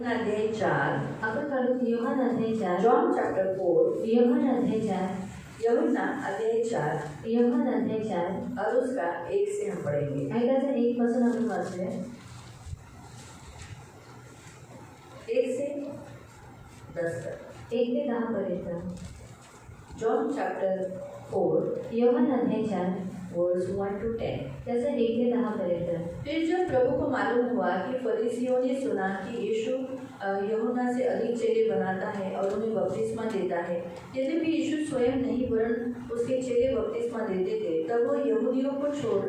अध्याय 4, आपण काढू योहान अध्याय 4. जॉन चैप्टर 4, योहान अध्याय 4. यूहन्ना अध्याय 4 योहान अध्याय 4. और उसका 1 से हम पढ़ेंगे. ऐकायचं 1 पासून आपण वाचूया. 1 से 10 तक. 1 ते 10 पर्यंत. जॉन चैप्टर 4 योहान अध्याय 4 वर्स 1 to 10. त्याचं 1 ते 10 पर्यंत. फिर जब प्रभु को मालूम हुआ कि फरीसियों ने सुना कि यीशु यूहन्ना से अधिक चेले बनाता है और उन्हें बपतिस्मा देता है, यद्यपि यीशु स्वयं नहीं वरन उसके चेले बपतिस्मा देते थे, तब वो यहूदियों को छोड़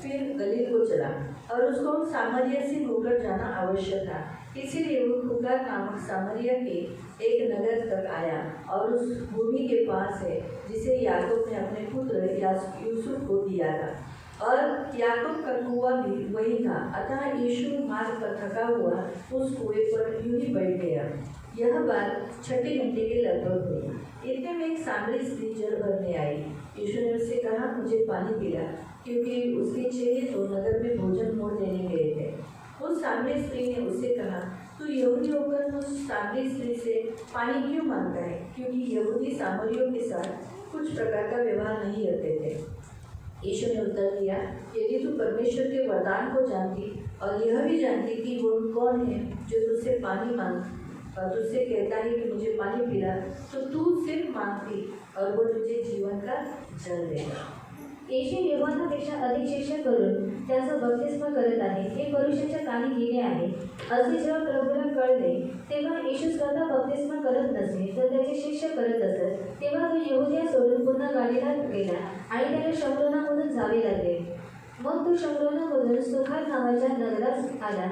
फिर गलील को चला और उसको सामरिया से होकर जाना आवश्यक था. इसीलिए वो खुकार नामक सामरिया के एक नगर तक आया और उस भूमि के पास है जिसे याकूब ने अपने पुत्र यूसुफ को दिया था, और याकूब का कुआं भी वही था. अतः यीशु मार्ग पर थका हुआ उस कुएं पर यूं ही बैठ गया. यह बात 6 घंटे के लगभग हुई. इतने में एक सामरी स्त्री जल भरने आई. यीशु ने उससे कहा, मुझे पानी पिला, क्योंकि उसके चेले तो नगर में भोजन मोड़ देने गए थे. उस सामरी स्त्री ने उससे कहा, तू यहूदी होकर उस सामरी स्त्री से पानी क्यों मांगता है? क्योंकि यहूदी सामरियों के साथ कुछ प्रकार का व्यवहार नहीं रखते थे. यीशु ने उत्तर दिया, यदि तू परमेश्वर के वरदान को जानती और यह भी जानती कि वो कौन है जो तुझसे पानी तुझसे कहता है कि मुझे पानी पिला, तो तू सिर्फ मांगती और वो तुझे जीवन का जल देगा. येशू योहानापेक्षा अधिक शिष्य करून त्याचा बप्तिस्मा करत आहे हे पुरुषाच्या कानी गेले आहे. असे जेव्हा प्रभूला कळले तेव्हा येशू स्वतः बप्तिस्मा करत नसे तर त्याचे शिष्य करत असत. तेव्हा तो यहूदिया सोडून पुन्हा गालिला गेला आणि त्याला शमरोनामधून जावे लागले. मग तो शमरोनामधून सुखार नावाच्या नगरात आला.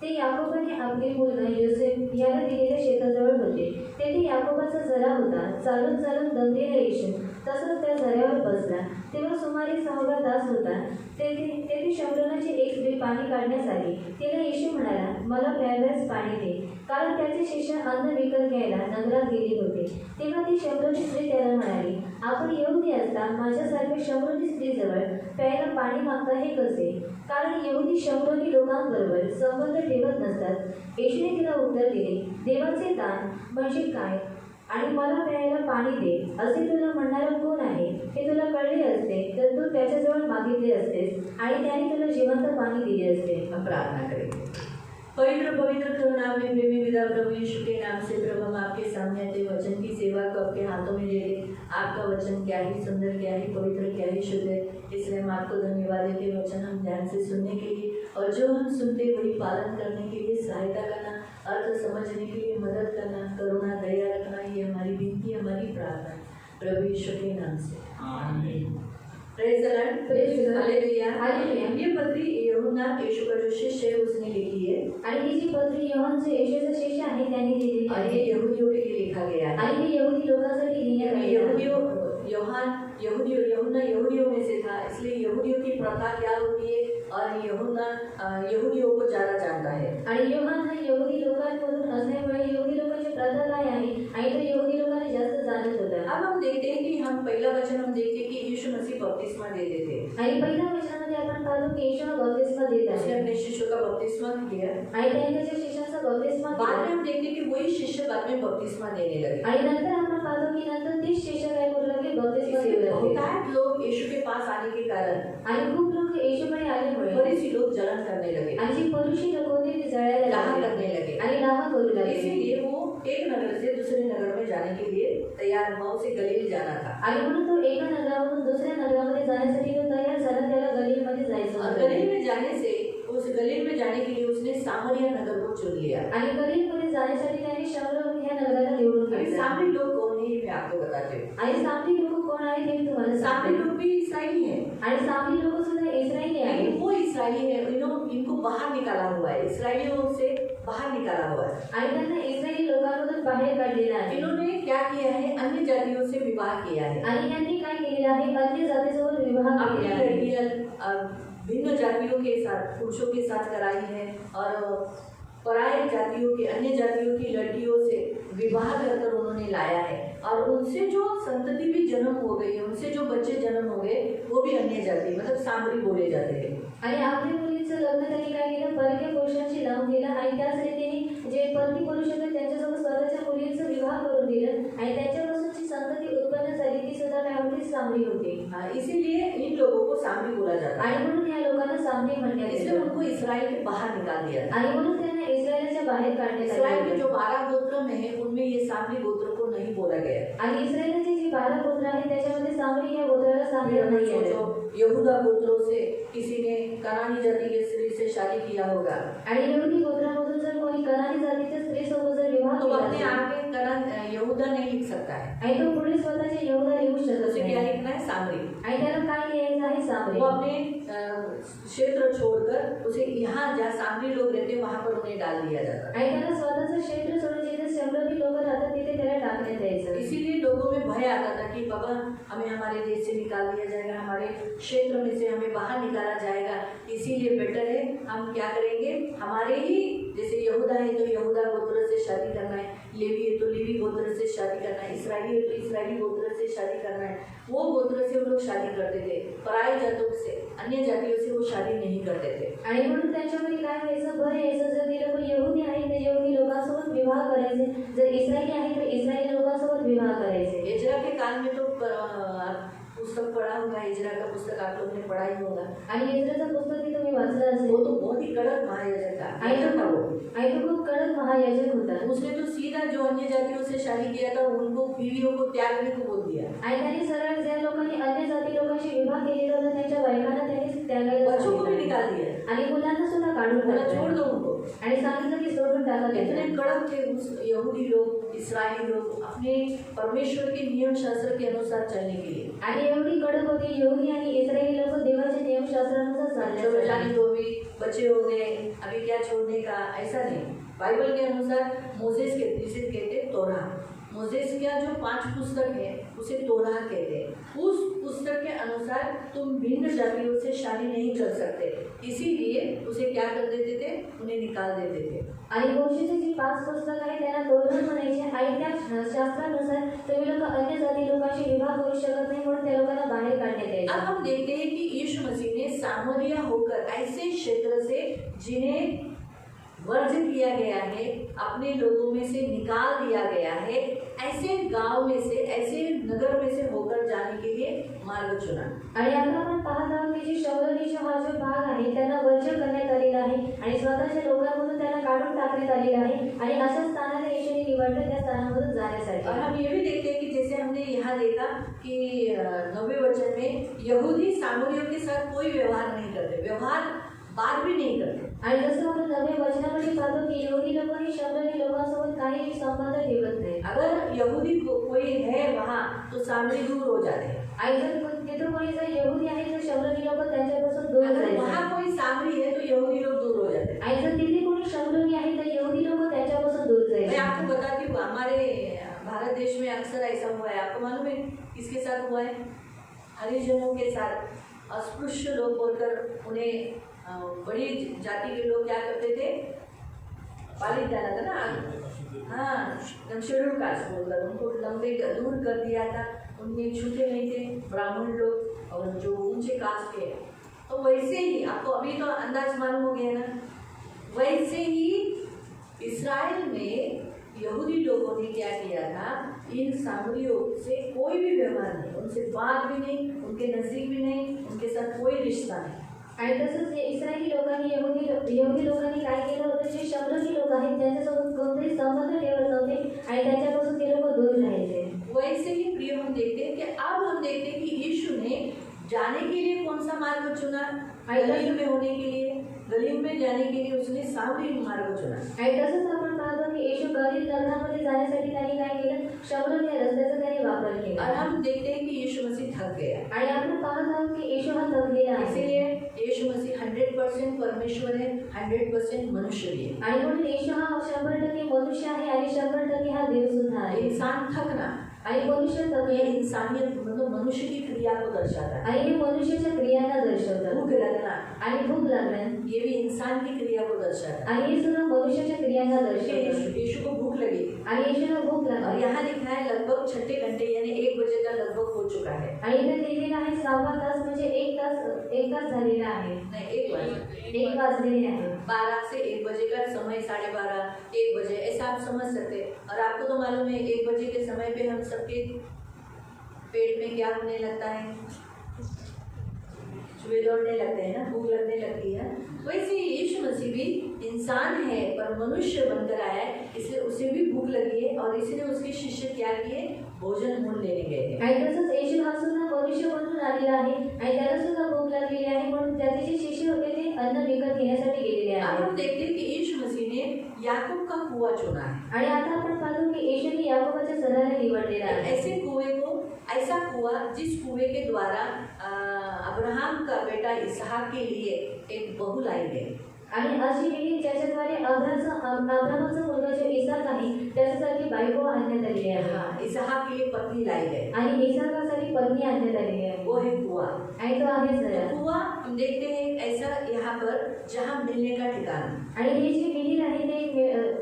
ते याकोबाने आपले मुलगा योसेफ याला दिलेल्या शेताजवळ होते. तेथे याकोबाचा झरा होता. चालून चालून दमलेला येशू तसंच त्या झऱ्यावर बसला. तेव्हा सुमारे 6 तास होता. तेथे शमरोनाची एक स्त्री पाणी काढण्यास आली. तिला येशू म्हणाला, मला प्यायल्यास पाणी दे, कारण त्याचे शिष्य अन्न विकत घ्यायला नगरात गेले होते. तेव्हा ती शमरोनी स्त्री त्याला म्हणाली, आपण यहूदी असता माझ्यासारख्या शमरोनी स्त्रीजवळ प्यायला पाणी मागता हे कसे? कारण यहूदी शमरोनी लोकांबरोबर संबंध ठेवत नसतात. येशूने तिला उत्तर दिले, देवाचे दान म्हणजे काय आणि मला प्यायला पाणी दे असे तुला म्हणणारा कोण आहे हे तुला कळले असते तर तू त्याच्याजवळ मागितले असतेस आणि त्याने तुला जिवंत पाणी दिले असते. प्रार्थना करेंगे. पवित्र पवित्र करुणामय प्रेमी पिता प्रभु यीशु के नाम से प्रभु हम आपके सामने आते वचन की सेवा को आपके हाथों में ले ले. आपका वचन क्या ही सुंदर, क्या ही पवित्र, क्या ही शुद्ध है. इसलिए हम आपको धन्यवाद देते वचन हम ध्यान से सुनने के लिए और जो हम सुनते वही पालन करने के लिए सहायता करना, अर्थ समझने के लिए मदद करना, करुणा दया रखना, ये हमारी विनती, हमारी प्रार्थना प्रभु यीशु के नाम से. आमीन. Praise the Lord. Praise the Lord. Hallelujah. Hallelujah. ये पत्री यूहन्ना यीशु का जो शिष्य है उसने लिखी है आणि ही जी पत्री योहान जो येशूचा शिष्य आहे त्याने लिहिलेली और आहे ये यहूदियों के लिए लिखा गया है. आणि हे यहूदी लोकांसाठी लिहिण्यात आलेली आहे. यूहन्ना यहूदियों में से था, इसलिए यहूदियों की प्रथा क्या होती है और यूहन्ना यहूदियों को ज़्यादा जानता है. आणि योहान हा यहूदी लोकांमधून असल्यामुळे यहूदी लोकांची प्रथा काय आहे आणि तो यहूदी लोकांना जास्त जाणत होता. अब हम देखते हैं कि हम पहला वचन हम देखते हैं कि यीशु मसीह बपतिस्मा देते थे. आणि पहिल्या वचनामध्ये आपण पाहतो की येशू बप्तिस्मा देत उसने आहे अपने शिष्यों का बपतिस्मा किया. आणि त्याने त्याच्या शिष्यांचा बप्तिस्मा बाद में केला. हम देखते हैं कि वही शिष्य बाद में बपतिस्मा देने लगे. आणि नंतर आपण पाहतो की नंतर तेच शिष्य काय करू लागले, बप्तिस्मा देऊ लागले. बहुत लोग यीशु के पास आने के कारण आणि खूप लोक येशूकडे आल्यामुळे फरीसी लोग जलन करने लगे, आणि जी परुषी लोक होते ते जळायला दाह लागले करने लगे. आणि दाह करू लागले. इसीलिए वो एक नगर से दूसरे नगर में जाने के लिए तैयार हुआ. उसे गलील जाना था. आणि म्हणून तो एका नगरावरून दुसऱ्या नगरामध्ये जाण्यासाठी तो तयार झाला. त्याला गलीलमध्ये जायचं और होतं. गलील में जाने से उस गलील में जाने के लिए उसने सामरिया नगर को चुन लिया. आणि गलीलमध्ये जाण्यासाठी त्याने शमरोन ह्या नगराला निवडून अभी घेतलं. सामरी लोग कौन है ये मैं आपको बताती हूँ. आणि सामरी लोक कोण आहेत हे मी तुम्हाला सामरी सांगते. लोग भी ईसाई हैं. आणि सामरी लोक सुद्धा इस्रायली आहेत. लेकिन वो इस्राएली है, इनको बाहर निकाला हुआ है, इसराइलियों से बाहर निकाला हुआ है. आणि त्यांना इस्रायली लोकांमधून बाहेर काढलेलं आहे. इन्होंने क्या किया है, अन्य जातियों से विवाह किया है. आणि यांनी काय केलेलं आहे, अन्य जातीसोबत विवाह अपनी केलेला आहे. लड़कियां भिन्न जातियों के साथ, पुरुषों के साथ कराई है और पराये जातियों के, अन्य जातियों की लड़कियों से विवाह कर उन्होंने लाया है. और उनसे जो संतति भी जन्म हो गई है, उनसे जो बच्चे जन्म हो गए वो भी अन्य जाति मतलब सामरी बोले जाते हैं. आणि आपल्या मुलीचं लग्न त्यांनी काय केलं, परक्या पुरुषांशी लावून दिलं आणि त्याच रीतीने जे परकी पुरुषाने त्यांच्यासोबत स्वतःच्या मुलींचा विवाह करून दिलं आणि त्यांच्यापासूनची संतती उत्पन्न झाली ती सुद्धा काय होती सामरी होती. इसीलिए इन लोगों को सामरी बोला जाता है. आणि म्हणून या लोकांना सामरी म्हणण्यात इसलिए येतं. उनको इस्राएल के बाहर निकाल दिया. आणि म्हणून त्यांना इस्रायलच्या बाहेर काढण्यात इस्राएल के आले. जो 12 गोत्र में है उनमें ये सामरी गोत्र को नहीं बोला गया. आणि इस्रायलचे जी 12 गोत्र आहेत त्याच्यामध्ये सामरी या गोत्राला सामरी नाही आहे. यहूदा गोत्रों से किसी ने कनानी जाति के स्त्री से शादी किया होगा. आणि यहूदी गोत्रामधून जर कोणी कनानी जातीच्या स्त्रीसोबत जर विवाह तो केला अपने असेल, आगे यहूदा नहीं लिख सकता है. आणि तो पुढे स्वतःचे यहूदा लिहू शकत उसे क्या नाही. लिखना है? सामरी. आणि त्याला काय लिहायचं आहे? सामरी. वो अपने क्षेत्र छोड़कर उसे यहाँ जहाँ सामरी लोग रहते हैं वहाँ पर उन्हें डाल दिया जाता. आणि त्याला स्वतःचं क्षेत्र सोडून जिथे शंभरी लोक राहतात तिथे त्याला टाकण्यात यायचं. इसीलिए लोगों में भय आता था कि बाबा हमें हमारे देश से निकाल दिया जाएगा, हमारे क्षेत्र में से हमें बाहर निकाला जाएगा. इसीलिए बेटर है हम क्या करेंगे, हमारे ही जैसे यहूदा है तो यहूदा गोत्र से शादी करना है, लेवी है तो लेवी गोत्र से शादी करना है, इसराइली है तो इसराइली गोत्र से शादी करना है. वो गोत्र से वो लोग शादी करते थे. पराई जातों से, अन्य जातियों से वो शादी नहीं करते थे. आणि म्हणून त्यांच्यामध्ये काय व्हायचं? भय यायचं. जर ते लोक यहूदी आहेत तर यहूदी लोकांसोबत विवाह करायचे, जर इस्रायली आहेत तर इस्रायली लोकांसोबत विवाह करायचे. एजरा के काल में तो पुस्तक पढ़ा होगा, एजरा का पुस्तक आप लोग ने पढ़ा ही होगा. आणि इस्रायलचं पुस्तक तुम्ही वाचलं असेल. वो तो बहुत ही कड़क महायाजक था. आणि तो खूप कडक महायाजक होता. उसने तो सीधा जो अन्य जातियों से शादी किया था उनको बीवियों को त्यागने को बोल दिया. आणि त्यांनी सरळ ज्या लोकांनी अन्य जाती लोकांशी विवाह केलेला होता त्यांच्या बायकांना त्यांनी त्यागायला बच्चों को भी सांगितलं. निकाल दिया. आणि मुलांना सुद्धा काढून बोला टाकलं. छोड़ दो उनको. आणि सांगितलं की सोडून टाका. इतने कड़क थे उस यहूदी लोग, इस्राएली लोग अपने परमेश्वर के नियम शास्त्र के अनुसार चलने के लिए. आणि एवढी कडक होती यहूदी आणि इस्रायली लोक देवाच्या नियमशास्त्रानुसार चलो जाने चालण्यासाठी. दो, भी बच्चे हो गए, अभी क्या छोड़ने का, ऐसा नहीं. बाइबल के अनुसार मोसेस के जिसे कहते हैं तोरा, मोसेस का जो 5 पुस्तक है उसे तोरा कहते हैं. उस पुस्तक के अनुसार तुम भिन्न जातियों से शादी नहीं कर सकते. इसीलिए उसे क्या कर देते थे, उन्हें निकाल देते थे. आणि मोशेचे जी 5 पुस्तक आहे त्यांना तोरण म्हणायचे. आणि त्या शास्त्रानुसार तुम्ही लोक अन्य जाती लोकांशी विवाह करू शकत नाही म्हणून त्या लोकांना बाहेर काढण्यात अब यायचे. हम देखते हैं कि यीशु मसीह ने सामरिया होकर ऐसे क्षेत्र से जिन्हें वर्ज किया गया है, अपने लोगों में से निकाल दिया गया है, ऐसे गांव में से, ऐसे नगर में से होकर जाने के लिए मार्ग चुना. आणि आता आपण पाहत आहोत की जी शबरीचा हा जो भाग आहे त्यांना वर्ज करण्यात आलेला आहे आणि स्वतःच्या लोकांमधून त्यांना काढून टाकण्यात आलेला आहे. आणि अशा स्थानाला येशूने निवडलं त्या स्थानामधून जाण्यासाठी. और हम ये भी देखते हैं कि जैसे हमने यहाँ देखा कि 9वें वचन में यहूदी सामरियों के साथ कोई व्यवहार नहीं करते, व्यवहार बात भी नहीं करते. आणि जसं आपण 9व्या वचनामध्ये पाहतो की यहूदी लोक ही शबरी लोकांसोबत काही संबंध ठेवत नाही. अगर यहूदी कोई है वहाँ तो सामरी दूर हो जाते हैं. आणि जर तिथं कोणी जर यहूदी आहे तर शबरी लोक त्यांच्यापासून दूर अगर जायचे. वहाँ कोई सामरी है तो यहूदी लोग दूर हो जाते हैं. आणि जर तिथे कोणी शबरी आहे तर यहूदी लोक त्यांच्यापासून दूर मैं जायचे. आपको बताती हूँ, हमारे भारत देश में अक्सर ऐसा हुआ है. आपको मालूम है किसके साथ हुआ है? हरिजनों के साथ अस्पृश्य लोग बोलकर उन्हें बड़ी जाति के लोग क्या करते थे, पालित डाला था ना. हाँ, शेड्यूल कास्ट बोलकर उनको लंबे दूर कर दिया था. उनमें छूटे नहीं थे ब्राह्मण लोग और जो ऊंचे कास्ट के. तो वैसे ही आपको अभी तो अंदाज मालूम हो गया ना. वैसे ही इस्राएल में यहूदी लोगों ने क्या किया था, इन सामरियों से कोई भी व्यवहार नहीं, उनसे बात भी नहीं, उनके नज़दीक भी नहीं, उनके साथ कोई रिश्ता नहीं. आणि तसंच इस्रायली लोकांनी यहूदी लोकांनी काय केलं होतं, जे शबरी लोक आहेत त्यांच्यासोबत कोणतेही संबंध ठेवत नव्हते आणि त्यांच्यापासून ते लोक दूर राहायचे. वैसे ही प्रिय हम देखते हैं कि अब हम देखते हैं कि यीशु ने जाने के लिए कौन सा मार्ग चुना. गलील में होने के लिए, गलील में जाने के लिए उसने सामरी मार्ग चुना. आणि तसंच आपण पाहतो की येशू गलील नगरामध्ये जाण्यासाठी त्यांनी काय केलं, शबरी या रस्त्याचा त्यांनी वापर केला. और हम देखते हैं कि यीशु मसीह थक गया. आणि आपण पाहत आहोत की येशू हा थकलेला आहे. इसीलिए यीशु मसीह 100% परमेश्वर है, 100% मनुष्य भी है. आणि म्हणून येशू हा 100% मनुष्य आहे आणि 100% हा देव सुद्धा आहे. इंसान थकना आणि मनुष्य ये थकले इंसानियत मतलब मनुष्य की क्रिया को दर्शाता है. आणि हे मनुष्याच्या क्रियांना दर्शवतात. भूख लगना आणि भूक लागणं ये भी इंसान की क्रिया को दर्शाता है. आणि हे सुद्धा मनुष्याच्या क्रियांना दर्शवतात. यीशु को भूख लगी आणि येशूला भूक और लागली यहाँ लिखा है लगभग 6 घंटे यानी 1 बजे का लगभग हो चुका है। आणि इथे लिहिलेलं आहे 6 तास म्हणजे 1 तास झालेला आहे, नहीं 1 बजे 1 वाजलेले आहे। 12 से 1 बजे का समय 12:30 1 बजे ऐसा आप समझ सकते हैं। और आपको तो मालूम है 1 बजे के समय पे हम सबके पेट में क्या होने लगता है, चूहे दौड़ने लगते हैं ना, भूख लगने लगती है। वैसे ही यीशु मसीह भी इंसान है पर मनुष्य बनकर आया है, इसलिए उसे भी भूक लगी है और इसलिए उसके शिष्य क्या किए, भोजन ढूंढ लेने गए हैं। आणि तसंच येशू हा सुद्धा मनुष्य बनून आलेला आहे आणि त्याला सुद्धा भूक लागलेली आहे, म्हणून त्याचे जे शिष्य होते ते अन्न विकत घेण्यासाठी गेलेले अब आहेत। हम देखते हैं कि यीशु मसीह ने याकूब का कुआं चुना है। आणि आता आपण पाहतो की येशूने याकोबाच्या सराने निवडलेला आहे। ऐसे कुएं को, ऐसा कुआं जिस कुएं के द्वारा अब्राहम का बेटा इसहाक के लिए एक बहू लाई गई। आणि अशी विहीर ज्याच्याद्वारे अब्राहमाचा मुलगा जो इसाक आहे त्याच्यासाठी बायको आणण्यात आलेली आहे हाँ, इसहाक के लिए पत्नी लाई गई, आणि इसाकासाठी पत्नी आणण्यात आलेली आहे, वो है कुआं। आणि तो आहे सरा। कुआं हम देखते हैं ऐसा यहाँ पर जहाँ मिलने का ठिकाना। आणि हे जे विहीर आहे ते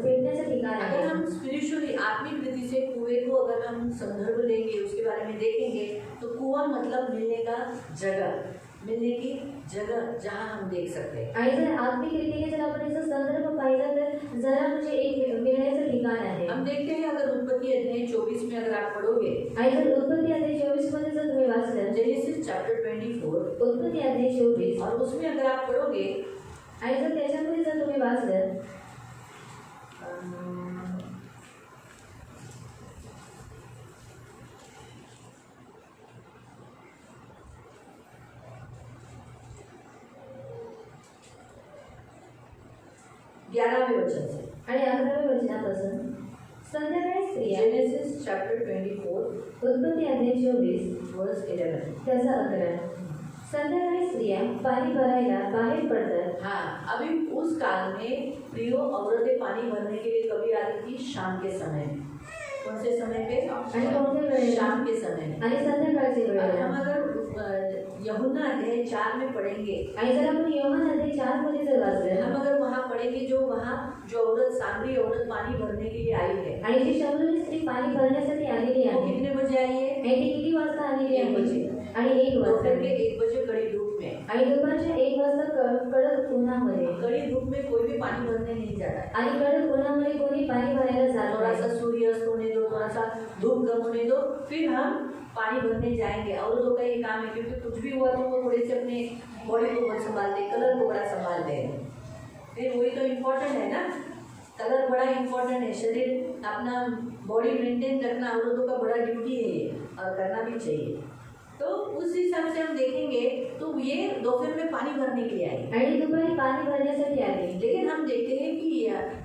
भेटण्याचं ठिकाण आहे। अगर हम स्पिरिचुअली आत्मिक रीति से कुएं को अगर हम संदर्भ लेंगे, उसके बारे में देखेंगे तो कुआं मतलब मिलने का जगह, मिलने की जगह जहाँ हम देख सकते हैं। आणि जर आत्मिक रीतीने जर आपण याचा संदर्भ पाहिला तर जरा म्हणजे एक मिळण्याचं ठिकाण आहे। हम देखते हैं अगर उत्पत्ति अध्याय 24 में अगर आप पढ़ोगे, आणि जर उत्पत्ती अध्याय 24 मध्ये जर तुम्ही वाचलं, जेनेसिस चैप्टर 24 उत्पत्ती अध्याय 24 और उसमें अगर आप पढ़ोगे आणि जर त्याच्यामध्ये जर तुम्ही वाचलं 11वें वचन से, आणि 11व्या वचनापासून संध्याकाळी स्त्रिया, जेनेसिस चैप्टर 24 उत्पत्ती अध्याय 24 वर्स 11। त्याचा 11, संध्याकाळी स्त्रिया पाणी भरायला बाहेर पडतात। हाँ, अभी उस काल में प्रियो औरतें पानी भरने के लिए कभी आती थी, शाम के समय में। कौन से समय पे? आणि कोणत्या वेळेला? शाम के समय में। आणि संध्याकाळच्या और वेळेला। हम अगर यूहन्ना अध्याय 4 में पढ़ेंगे, आणि जर आपण यूहन्ना अध्याय 4 मध्ये जर वाचलं, हम अगर वहाँ पढ़ेंगे जो वहाँ जो औरत, सामरी औरत पानी भरने के लिए आई है, आणि जी शमरूनी स्त्री पाणी भरण्यासाठी आलेली वो आहे, कितने बजे आई है? आणि ती किती वाजता आलेली 1 आहे? बजे। आणि 1 वाजता। दोपहर के 1 बजे कड़ी धूप में, आणि दुपारच्या 1 वाजता कडक उन्हामध्ये, कड़ी धूप में कोई भी पानी भरने नहीं जाता है। आणि कडक उन्हामध्ये कोणी पाणी भरायला जात थोड़ा नाही। सा सूर्यास्त होने दो, थोड़ा सा धूप कम होने दो, फिर हम पानी भरने जाएंगे। औरतों का ये काम है, क्योंकि कुछ भी हुआ तो वो थोड़े से अपने बॉडी को बड़ा संभालते हैं, कलर को बड़ा संभालते हैं। फिर वही तो इम्पोर्टेंट है ना, कलर बड़ा इम्पोर्टेंट है। शरीर अपना बॉडी मेंटेन रखना औरतों का बड़ा ड्यूटी है ये, और करना भी चाहिए। तो उस हिसाब से हम देखेंगे तो ये दोपहर में पानी भरने के लिए आई, आणि दुपारी पाणी भरण्यासाठी आले। लेकिन हम देखते हैं कि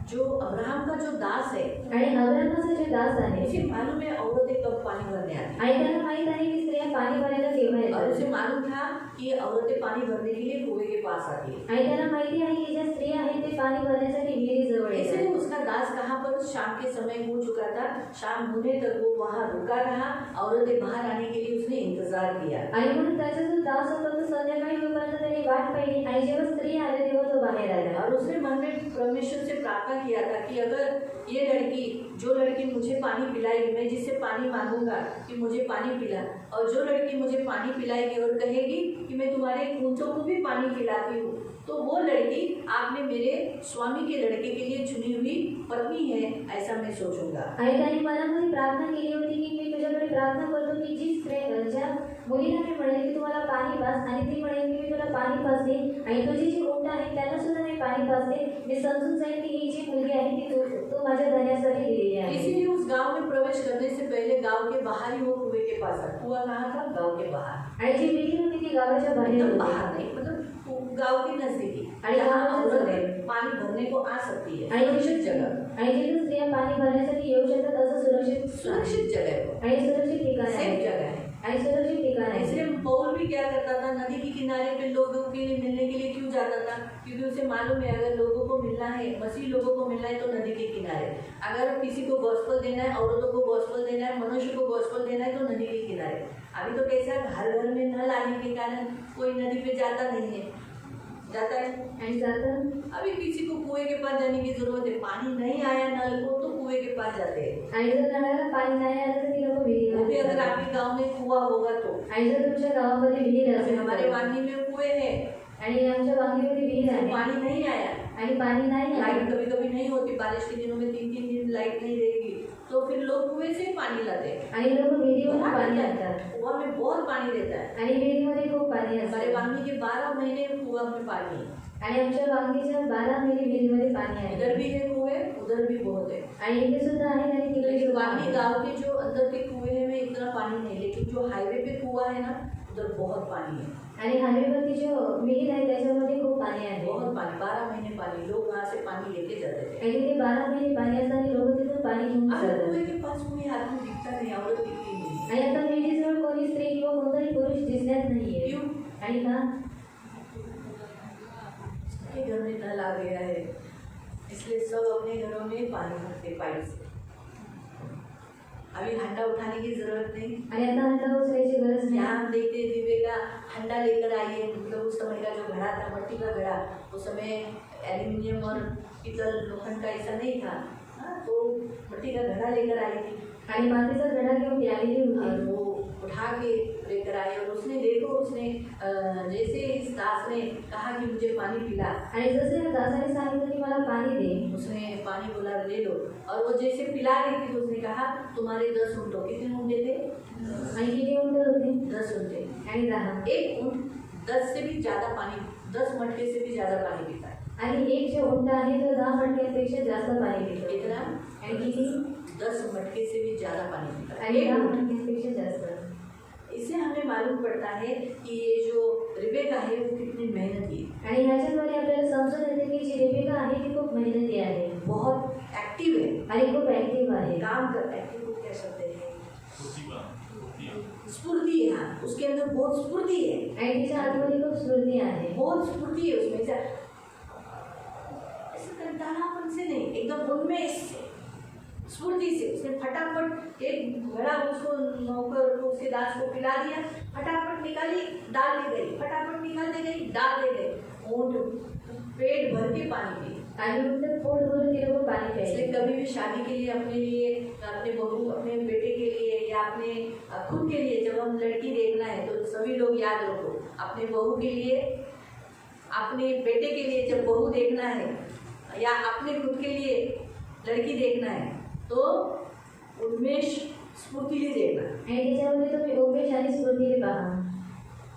जो अब्राहम का जो दास है, आणि अब्राहमाचा जे दास आहे, उसे मालूम है औरतें कब पानी भरने आती आणि त्याला माहित आहे की स्त्रिया पाणी भरायला केव्हा हैं, और येतात, उसे मालूम था कि औरतें पानी भरने के लिए कुएं के पास आती है। आणि त्याला माहिती आहे की ज्या स्त्रिया आहेत ते पाणी भरण्यासाठी विहिरीजवळ इसलिए येतात। उसका दास कहाँ पर शाम के समय हो चुका था, शाम होने तक वो वहाँ रुका रहा, औरतें बाहर आने के लिए उसने इंतजार किया। आणि म्हणून त्याचा जो दास होता तो संध्याकाळी होईपर्यंत त्याने वाट पाहिली, आणि जेव्हा स्त्री आल्या तेव्हा तो बाहेर आला। और उसने मन में परमेश्वर से प्रार्थना किया था कि अगर ये लड़की, जो लड़की मुझे पानी पिलाएगी, मैं जिससे पानी मांगूंगा कि मुझे पानी पिला, और जो लड़की मुझे पानी पिलाएगी और कहेगी कि मैं तुम्हारे कूंचों को भी पानी पिलाती हूँ, तो वो लड़की आपने मेरे स्वामी के लड़के के लिए चुनी हुई पत्नी है, ऐसा मैं सोचूंगा। आणि त्याने मनामध्ये प्रार्थना केली होती की मी तुझ्याकडे प्रार्थना करतो की जी स्त्री, ज्या मुलीला मी म्हणेल की तुम्हाला पाणी पास, आणि ती म्हणेल की मी तुला पाणी पाजते, आणि तुझी जी उंट आहे त्यांना सुद्धा मी पाणी पाजते, मी समजून जाईल की ही जी मुलगी आहे ती तू माझ्या धन्यासाठी दिलेली आहे। इसीलिए उस गांव में प्रवेश करने से पहले गांव के बाहर ही वो कुएं के पास था। कुआं कहाँ था? गांव के बाहर। आणि जी विहीर होती ती गावाच्या बाहेर मतलब होती, बाहर नहीं, मतलब गांव के नजदीकी, आणि जहाँ गावाच्या औरतें पानी भरने को आ सकती है, आणि सुरक्षित जगह, आणि जिथे स्त्रिया पाणी भरण्यासाठी येऊ शकतात असं सुरक्षित जगह है वो, आणि सुरक्षित ठिकाण सेफ आहे, जगह है। आणि सुरक्षित ठिकाण आहे। इसलिए पौल भी क्या करता था, नदी के किनारे पे लोगों के लिए मिलने के लिए क्यों जाता था? क्योंकि उसे मालूम है अगर लोगों को मिलना है, मसीह लोगों को मिलना है तो नदी के किनारे। अगर किसी को गॉस्पेल देना है, औरतों को गॉस्पेल देना है, मनुष्य को गॉस्पेल देना है तो नदी के किनारे। अभी तो कैसा घर घर में नल आने के कारण कोई नदी पे जाता नहीं है, जाता है। आणि जातं. अभी किसी को कुएं के पास जाने की जरूरत है, पानी नहीं आया नल को तो कुएं के पास जाते हैं। आणि जर नळाला पाणी नाही आलं तर ती लोक वो भी विहिरीमध्ये अगर जातात. आपके गांव में कुआं होगा तो। आणि जर तुमच्या गावामध्ये विहीर अभी असेल हमारे तर, वानी में कुएं है, आणि आमच्या वांगीमध्ये विहीर आहे पानी नहीं आया, आणि पाणी नाही लाइट आहे, कभी कभी नहीं होती, बारिश के दिनों में 3-3 दिन लाइट नहीं रहेगी, तो फिर लोग कुएं से पानी लाते हैं। आणि लोक विहिरीवरून कुआं पाणी रहता आणतात. है, कुआं में बहुत पानी रहता है। आणि विहिरीमध्ये खूप पाणी हमारे असतं. वानी के 12 महीने कुआं में पानी है। आणि आमच्या वांगीच्या 12 महिने विहिरीमध्ये पाणी इधर आहे. भी है कुएं, उधर भी बहुत है। आणि इथे सुद्धा आहे आणि तिकडे लेकिन सुद्धा वानी आहे. गांव के जो अंदर के कुएं हैं में इतना पानी नहीं, लेकिन जो हाईवे पे कुआं है ना उधर बहुत पानी है, आणि हायवेवरती जो विहीर आहे त्याच्यामध्ये खूप पाणी आहे. बहुत पानी, 12 महीने पानी। लोग वहाँ से पानी लेके जाते थे। आणि तिथे 12 महिने पाणी असतं आणि लोक तिथून पाणी घेऊन अगर जातात. कुएं के पास कोई आदमी दिखता नहीं, औरत दिखती नहीं, आणि आता विहिरीजवळ कोणी स्त्री किंवा कोणताही पुरुष दिसण्यात नाहीये. क्यों? आणि का? सबके घर में नल आ गया है, इसलिए सब अपने घरों में पानी भरते पाइप से। अभी हंडा उठाने की जरूरत नहीं। आणि आता हंडा उचलायची गरज नाही. यहाँ हम देखते हैं दीवे का हंडा लेकर आइए, मतलब उस समय का जो घड़ा था, मट्टी का घड़ा, उस समय एल्यूमिनियम और पीतल लोखंड का ऐसा नहीं था। हाँ, तो मट्टी का घड़ा लेकर आई थी आणि मातीचा घडा घेऊन ती आलेली और होती. वो उठा के लेकर आई, और उसने देखो, उसने जैसे इस दास ने कहा कि मुझे पानी पिला, आणि जसे या दासाने सांगितलं की मला पाणी दे, उसने पानी बोला ले लो, और वो जैसे पिला रही थी तो उसने कहा तुम्हारे 10 ऊँटों, कितने ऊँटे थे? आणि किती उंट होते? 10 ऊँटे। आणि 10. एक ऊँट 10 से भी ज़्यादा पानी, 10 मटके से भी ज़्यादा पानी पीता है। आणि एक जो उंट आहे तो 10 मटक्यांपेक्षा जास्त पाणी पितो. कितना? आणि किती? 10 मटके से भी ज़्यादा पानी पीता है आणि एक 10 ऊँट। मटक्यांपेक्षा जास्त. इससे हमें मालूम पड़ता है कि ये जो रिबेका है वो कितनी मेहनती है, आणि ह्याच्याद्वारे आपल्याला समजून येते की जी रेबिका आहे ती खूप मेहनती आहे बहुत एक्टिव है, आणि खूप ऍक्टिव्ह आहे. काम करता है। एक्टिव को क्या शब्द है? स्फूर्ति है। हाँ, उसके अंदर बहुत स्फूर्ति है, आणि तिच्या आतमध्ये खूप स्फूर्ती आहे. बहुत स्फूर्ति है उसमें। ऐसे कंटालापन से नहीं, एकदम उन्मेष से, स्फूर्ति से उसने फटाफट एक घड़ा उसको नौकर को, उसके दास को पिला दिया, फटाफट निकाली डाल दे गई, फटाफट निकाल दे गई डाल दे गई। ऊँट पेट भर के पानी पी। आणि मग ते पोट भरून ती लोक पाणी इसलिए प्यायचे. कभी भी शादी के लिए, अपने लिए, अपने बहू, अपने बेटे के लिए या अपने खुद के लिए जब हम लड़की देखना है तो सभी लोग याद रखो, अपने बहू के लिए, अपने बेटे के लिए जब बहू देखना है या अपने खुद के लिए लड़की देखना है तो उन्मेष स्फूर्तिले देखना। आणि त्याच्यामध्ये तुम्ही उमेश आणि स्फूर्तीने पहा.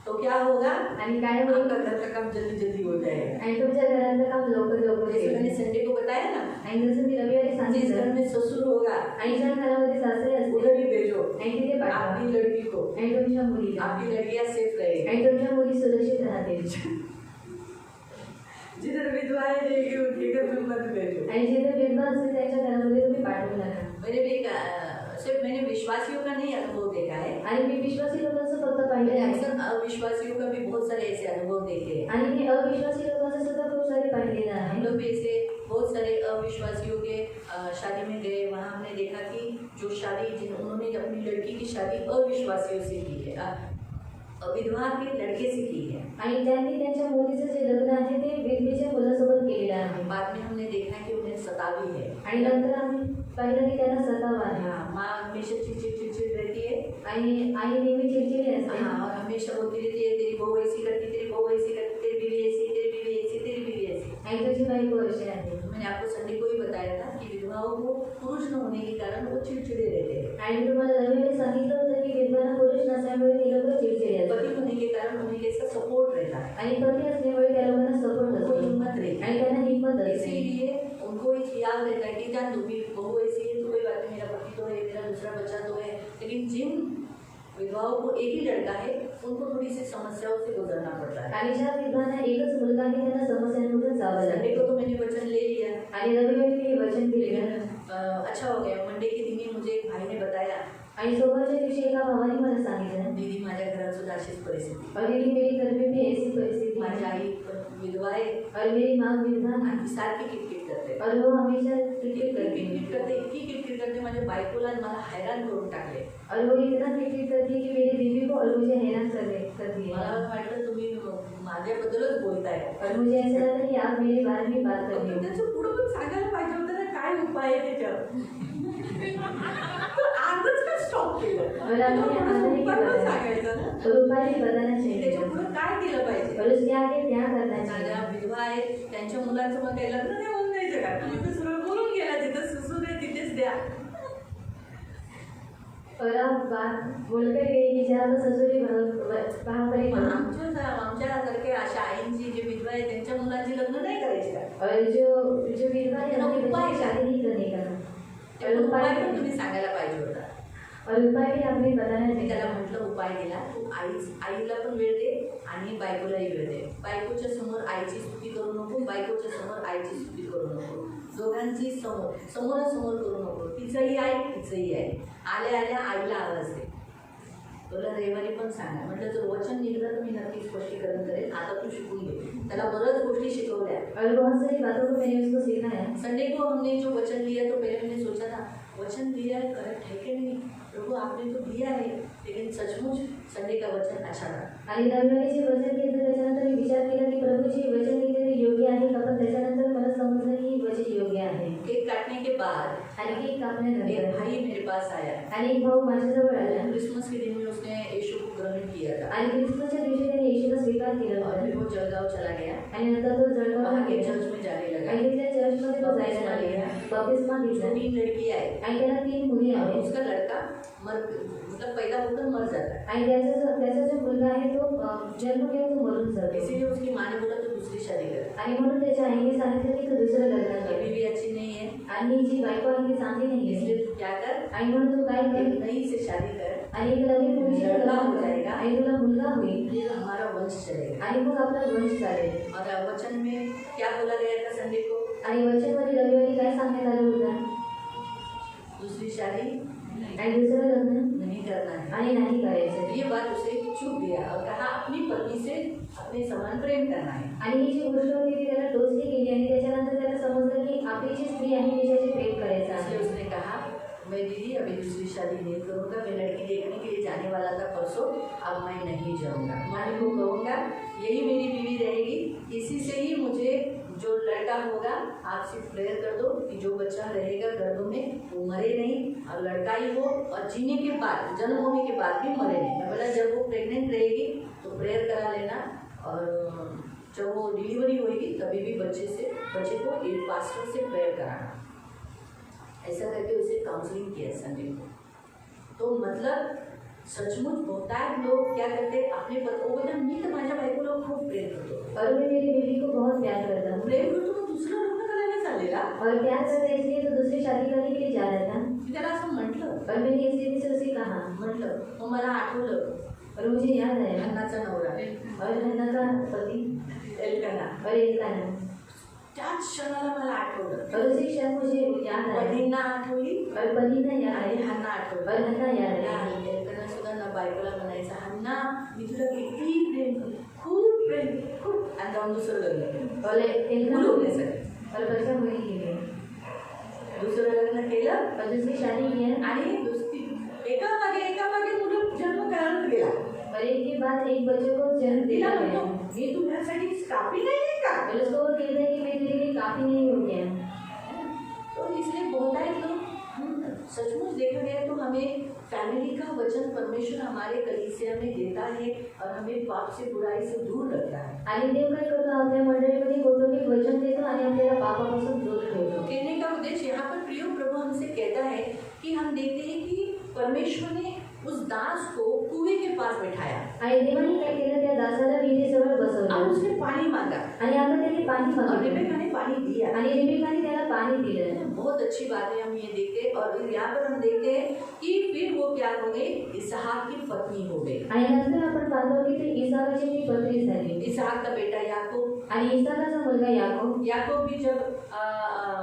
तो क्या होगा? आणि काय होईल? आपका घर का काम जल्दी जल्दी हो जाएगा। आणि तुमच्या घरातलं काम लवकर लवकर जैसे होईल. मैंने संडे को बताया ना, आणि जसं मी रविवारी जिस घर सांगितलं, में ससुर होगा आणि ज्या घरामध्ये सासरे असतील उधर ही भेजो आणि तिथे पाठवा. आपकी लड़की को, आणि तुमच्या मुलीला, आपकी लड़कियां सेफ रहे। आणि तुमच्या मुली सुरक्षित राहतील. जिधर विधवाएं रहेगी उनके घर में मत भेजो। आणि जिथे विधवा असतील त्यांच्या घरामध्ये तुम्ही पाठवू नका. मैंने भी सिर्फ मैंने विश्वासियों का नहीं अनुभव देखा है, आणि मी विश्वासी लोकांचं फक्त पाहिलं मैंने आहे. अक्सर अविश्वासियों का भी बहुत सारे ऐसे अनुभव देखे हैं। आणि मी अविश्वासी लोकांचं सुद्धा खूप सारे पाहिलेलं हम आहे. लोग भी ऐसे बहुत सारे अविश्वासियों के शादी में गए, वहाँ हमने देखा कि जो शादी उन्होंने अपनी लड़की की शादी अविश्वासियों से की है, विधवा के लड़के से की है। आणि त्यांनी त्यांच्या मुलीचं जे लग्न आहे ते विधवेच्या मुलासोबत केलेलं आहे. बाद में हमने देखा कि उन्हें सतावी है। आणि नंतर आम्ही पाहिलं की त्यांना सताव आहे. हाँ, माँ हमेशा चिड़चिड़ रहती है। आणि आई नेहमी चिडचिडी असते. हाँ, और हमेशा बोलती रहती है तेरी बहू ऐसी करती, तेरी बहू ऐसी करती, तेरी बीवी ऐसी, तेरी बीवी ऐसी, तेरी बीवी ऐसी। आणि तुझी बायको अशी आहे. मैंने आपको संडे को ही बताया था कि विधवाओं को पुरुष न होने के कारण वो चिड़चिड़े रहते हैं। आणि मी तुम्हाला रविवारी सांगितलं होतं की विधवांना पुरुष नसल्यामुळे ते लोक चिडचिडी असतात. पति होने के कारण उन्हें कैसा सपोर्ट रहता है, आणि पती असल्यामुळे त्या लोकांना सपोर्ट उनको असतो. हिम्मत रहती है। आणि त्यांना हिंमत असते. इसीलिए उनको एक याद रहता है कि जान दूंगी बहू ऐसी है तो कोई बात नहीं, मेरा पति तो है, मेरा दूसरा बच्चा तो है। लेकिन जिन विधवाओं को एक ही लड़का है उनको थोड़ी सी समस्याओं से गुजरना पड़ता है। आणि ज्या विधवांना एकच मुलगा आहे त्यांना समस्यांमधून जावं संडे लागते. को तो मैंने वचन ले लिया, आणि रविवारी मी हे वचन लेकिन दिले. अच्छा हो गया। मंडे के दिन ही मुझे एक भाई ने बताया, आणि सोमवारच्या दिवशी एका भावाने मला सांगितलं, दीदी माझ्या घरात सुद्धा अशीच परिस्थिती, और दीदी मेरी घर में भी ऐसी परिस्थिति माझी है. आई विधवा आहे और मेरी माँ विधवा है. आणि सारखी किटकिट करते, और वो हमेशा क्रिकेट करती किटकिट है. करते, इतकी किटकिट करते, माझे बायकोला आणि मला हैराण करून टाकले. और वो इतना पीड़ित करती है कि मेरी बीवी को और मुझे हैरान कर दिया. मला वाटलं तुम्ही माझ्याबद्दलच बोलताय. और मुझे ऐसा लगा कि आप मेरे बारे में बात कर रही हो. त्याचं पुढं पण सांगायला पाहिजे होतं ना काय उपाय आहे त्याच्यावर. आजच का स्टॉप केलं. और आपने आगे की सांगायचं ना. और उपाय भी बताना चाहिए. त्याच्या पुढं काय केलं पाहिजे. और उसके आगे क्या करना चाहिए. माझ्या विधवा आहेत त्यांच्या मुलांचं मग काही लग्न नाही होऊन द्यायचं का. तुम्ही तर सरळ बोलून गेला तिथं सुसू दे तिथेच द्या. और आप बात बोलकर गई कि जहाँ पर ससुरी वहाँ पर ही आमच्यासारखे अशा आईंची जे विधवा आहे त्यांच्या मुलांची लग्न नाही करायची का. और जो विधवा है उनके बच्चे की शादी नहीं करने का. और उपाय पण तुम्ही सांगायला पाहिजे होता. और उपाय भी आपने बताना मी चाहिए. त्याला म्हटलं उपाय दिला तू आईला पण वेळ दे आणि बायकोलाही वेळ दे. बायकोच्या समोर आईची स्तुती करू नको, बायकोच्या समोर आईची स्तुती करू नको. दोघांची समोरासमोर करू नको. तिचंही आहे तिचंही आहे. आल्या आल्या आईला आवाज दे. तुला रविवारी पण सांगा म्हटलं जर वचन निघलं तर मी नक्की स्पष्टीकरण करेन. आता तू शिकून घे. त्याला बरंच गोष्टी शिकवल्या. और बहुत सारी बातों को मैंने उसको सिखाया. संडे को हमने जो वचन लिया तो पहले मैंने सोचा था वचन दिया है करेक्ट है कि नहीं. प्रभु आपने तो दिया है लेकिन सचमुच संडे का वचन अच्छा था. आणि रविवारी जे वचन घेतलं त्याच्यानंतर मी विचार केला की प्रभूजी वचन दिलेले योग्य आहे का. पण त्याच्यानंतर मला समजलं की वचन योग्य आहे. केक काटने के बाद आणि केक कापल्यानंतर एक भाई मेरे पास आया. आणि एक भाऊ माझ्याजवळ आला. क्रिसमस के दिन में उसने यीशु को ग्रहण किया था. आणि क्रिसमसच्या दिवशी त्याने येशूला स्वीकार केला और होता. फिर वो जलगांव चला गया. आणि नंतर तो जळगावला वहाँ के गेला. चर्च में जाने लगा. आणि तिथल्या चर्चमध्ये तो जायला लागला. बपतिस्मा घेतला. 3 लड़की आए. आणि त्याला 3 मुली और आहेत. उसका लड़का मतलब पैदा होकर मर जाता है. आणि त्याचा जो मुलगा आहे तो जन्म घेऊन तो मरून जातो. इसीलिए उसकी माँ ने बोला तो दूसरी शादी कर. आणि म्हणून त्याच्या आईने सांगितलं की तू दुसरं लग्न कर. अभी भी अच्छी नहीं है आणि जी बायको आहे ती चांगली नाही इसलिए आहे. तू क्या कर आणि म्हणून तू काय कर एक नई से शादी कर. आणि एक नवीन मुलीशी लग्न लग्न हो कर. जाएगा. आणि तुला मुलगा होईल फिर हमारा वंश चलेगा. आणि मग आपला वंश चालेल. और वचन में क्या बोला गया था संडे को. आणि वचनमध्ये रविवारी काय सांगण्यात आलं होतं. दूसरी शादी आणि दुसरं लग्न नहीं करना है. आणि नाही करायचं. ये बात उसे चुप दिया और कहा अपनी पत्नी से अपने समान प्रेम करना है. आणि ही जी गोष्ट होती ती त्याला टोचली गेली आणि त्याच्यानंतर त्याला समजलं की आपली जी स्त्री आहे तिच्याशी प्रेम करायचं इसलिए आहे. उसने कहा मैं दीदी अभी दूसरी शादी नहीं करूँगा. मैं लड़की देखने के लिए जाने वाला था परसों. अब मैं नहीं जाऊँगा. मालिक को कहूँगा यही मेरी बीवी रहेगी. इसी से ही मुझे जो लड़का होगा आप सिर्फ प्रेयर कर दो कि जो बच्चा रहेगा गर्भ में वो मरे नहीं और लड़का ही हो और जीने के बाद जन्म होने के बाद भी मरे नहीं. मैं बोला जब वो प्रेग्नेंट रहेगी तो प्रेयर करा लेना और जब वो डिलीवरी होगी तभी भी बच्चे को एक पास्टर से प्रेयर कराना. ऐसा करके उसे काउंसलिंग किया संडे को. तो मतलब सचमुच बहुतायत लोग क्या करते अपने पति को बोलते मी तर माझ्या बायकोला खूप प्रेम करतो. और मैं मेरी बीवी को बहुत प्यार करता हूँ. प्रेम करतो मग दुसरं लग्न करायला चाललेला. और प्यार करता है इसलिए तो दूसरी शादी करने के लिए जा रहा था. मी त्याला असं म्हटलं. और मैंने इस दीदी से उसे कहा. म्हटलं मग मला आठवलं और मुझे याद आया हन्नाचा नवरा और हन्ना का पति एल्काना. और एल्काना. त्याच क्षणाला मला आठवलं. और उसी क्षण मुझे याद आया. पतींना आठवली और पतींना याद आणि आया. हन्ना आठवली. और हन्ना याद आया. एल्काना सुद्धा ना बायकोला म्हणायचा हन्ना मी तुला किती प्रेम करतो. खूप प्रेम खूप. आणि जाऊन दुसरं लग्न और एल्काना बोलवण्यासाठी और बच्चा हुई के लिए दुसरं लग्न केलं. और दूसरी शादी की आणि एका मागे मुलं जन्म करायला गेला. और एक के बाद एक बच्चों को जन्म तिला दिया म्हणतो गया. मी तुझ्यासाठी काफी नाही आहे का. और उसको वो कहता है कि मैं तेरे लिए काफी नहीं हो गया. तो इसलिए बहुत है लोग हम सचमुच देखा गया तो हमें फैमिली का वचन परमेश्वर हमारे कलीसिया में देता है और हमें पाप से बुराई से दूर रखता है. आणि देव काय करतो आपल्या मंडळीमध्ये कौटुंबिक वचन देतो आणि आपल्याला पापापासून दूर ठेवतो. कहने का उद्देश्य यहाँ पर प्रिय प्रभु हमसे कहता है कि हम देखते हैं कि परमेश्वर ने उस दास को कुएं के पास बैठाया. आणि देवाने काय केलं त्या दासाला विहिरीजवळ अब बसवलं उसने पानी मांगा आणि आता त्याने पाणी और मागितलं रेबेका ने पानी दिया. आणि रेबेकाने त्याला पाणी दिलं. बहुत अच्छी बात है. हम ये देखते हैं और यहाँ पर हम देखते हैं कि फिर वो क्या हो गई इसहाक की पत्नी हो गई. आणि नंतर आपण पाहतो की ते इसाकाची ती पत्नी झाली. इसहाक का बेटा याकूब. आणि इसाकाचा मुलगा याकूब. याकूब भी जब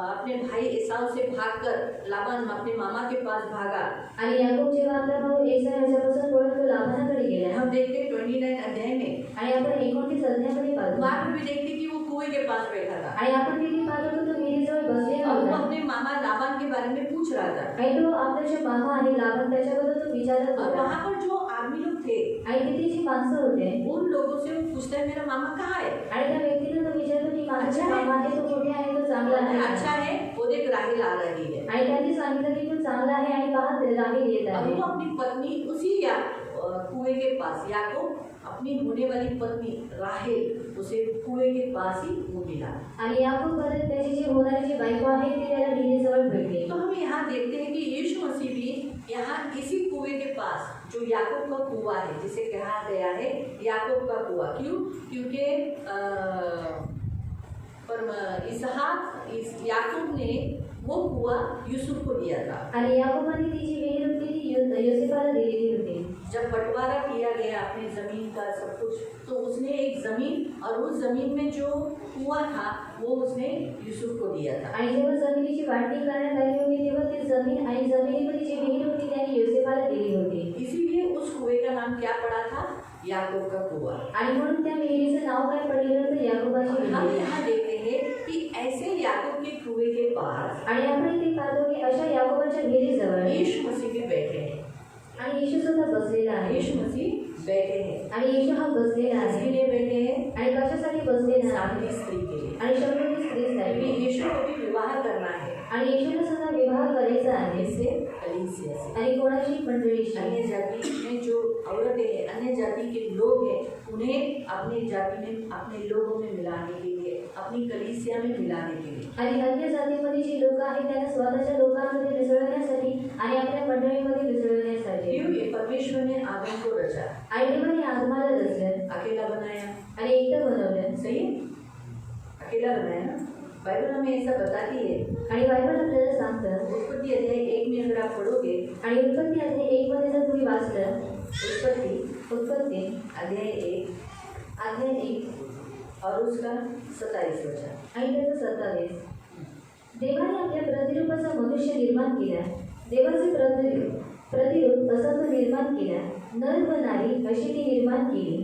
अपने भाई एसाव से भागकर लाबान अपने मामा के पास भागा. आणि याकूब जेव्हा आपला भाऊ एसा याच्यापासून पळत तो लाबानाकडे गेला. हम देखते 29 अध्याय में आणि आपण 29 अध्यायामध्ये पाहतो. वहाँ पर भी देखते कि वो कुएं के पास बैठा था आणि आपण तिथे पाहतो की तो विहिरीजवळ बसलेला और वो होता. अपने मामा लाबान के बारे में पूछ पूछ रहा था। आणि तो आपला जो मामा आहे लाभान त्याच्याबद्दल तो विचारत और होता. वहाँ पर जो आदमी लोग थे आणि तिथे जी माणसं होते उन लोगों से वो पूछता है मेरा मामा कहाँ है? आणि त्या व्यक्तीला तो विचारतो की माझा जो मामा आहे तो कुठे आहे, तो चांगला आहे का? अच्छा है, वो देख राहेल आ रही है। आणि त्यांनी सांगितलं की तो चांगला आहे आणि पाहत राहेल येत अब आहे. वो अपनी पत्नी उसी कुएं के पास, याकूब अपनी होने वाली पत्नी राहेल उसे कुएं के पास ही वो मिला। आणि याकूब परत त्याची जी होणारी जी बायको आहे ती त्याला विहिरीजवळ भेटली. तो हम यहाँ देखते हैं कि यीशु मसीह भी यहाँ इसी कुएं के पास, जो याकूब का कुआं है, जिसे कहा गया है याकूब का कुआं, क्यों? क्योंकि याकूब ने वो कुआं यूसुफ को दिया था। आणि याकोबाने ती जी विहीर होती ती योसेफाला दिलेली होती. जब बंटवारा किया गया अपनी जमीन का सब कुछ, तो उसने एक जमीन, और उस जमीन में जो कुआं था वो उसने यूसुफ को दिया था। आणि जेव्हा जमिनीची वाटणी करण्यात आली होती तेव्हा ती जमीन आणि जमिनीमध्ये जी विहीर होती त्याने योसेफाला दिली होती. इसीलिए उस कुएं का नाम क्या पड़ा था? याकूब का कुआं। आणि म्हणून त्या विहिरीचं नाव काय पडलेलं होतं? याकोबाची हम विहीर. यहाँ देखते हैं कि ऐसे याकूब के कुएं के पास आणि आपण इथे पाहतो की अशा याकोबाच्या विहिरीजवळ यीशु मसीह भी बैठे हैं। आणि येशू सुद्धा बसलेला आहे. यीशु मसीह बैठे हैं। आणि येशू हा बसलेला किसके आहे. लिए बैठे हैं? आणि कशासाठी बसलेला आहे? सामने स्त्री के लिए। आणि शब्दाची स्त्रीसाठी. क्योंकि यीशु को भी विवाह करना है। आणि येशूला सुद्धा विवाह करायचा आहे. इससे कलीसिया से, आणि कोणाची मंडळीशी. अन्य जाति में जो औरतें हैं, अन्य जाति के लोग हैं, उन्हें अपनी जाति में, अपने लोगों में मिलाने के लिए, अपनी कलीसिया में मिलाने के लिए। आणि अन्य जातीमध्ये जी लोक आहेत त्यांना स्वतःच्या लोकांमध्ये मिसळण्यासाठी आणि आपल्या मंडळीमध्ये मिसळण्यासाठी. क्यों? ये परमेश्वर ने आदम को रचा, आणि देवाने आदमाला रचलं अकेला बनाया। आणि एकटं बनवलं. सही है? अकेला बनाया ना। बाइबल हमें ऐसा बताती है। आणि बायबल आपल्याला सांगतं. उत्पत्ति अध्याय 1 में अगर आप पढ़ोगे, आणि उत्पत्ती अध्याय 1 मध्ये जर तुम्ही वाचलं, उत्पत्ती अध्याय 1 और उसका 27 वचन आणि त्याचं 27. देवाने आपल्या प्रतिरूपाचा मनुष्य निर्माण केला. देवाचे प्रतिरूप असा तो निर्माण केला. नर व नारी अशी ती निर्माण केली.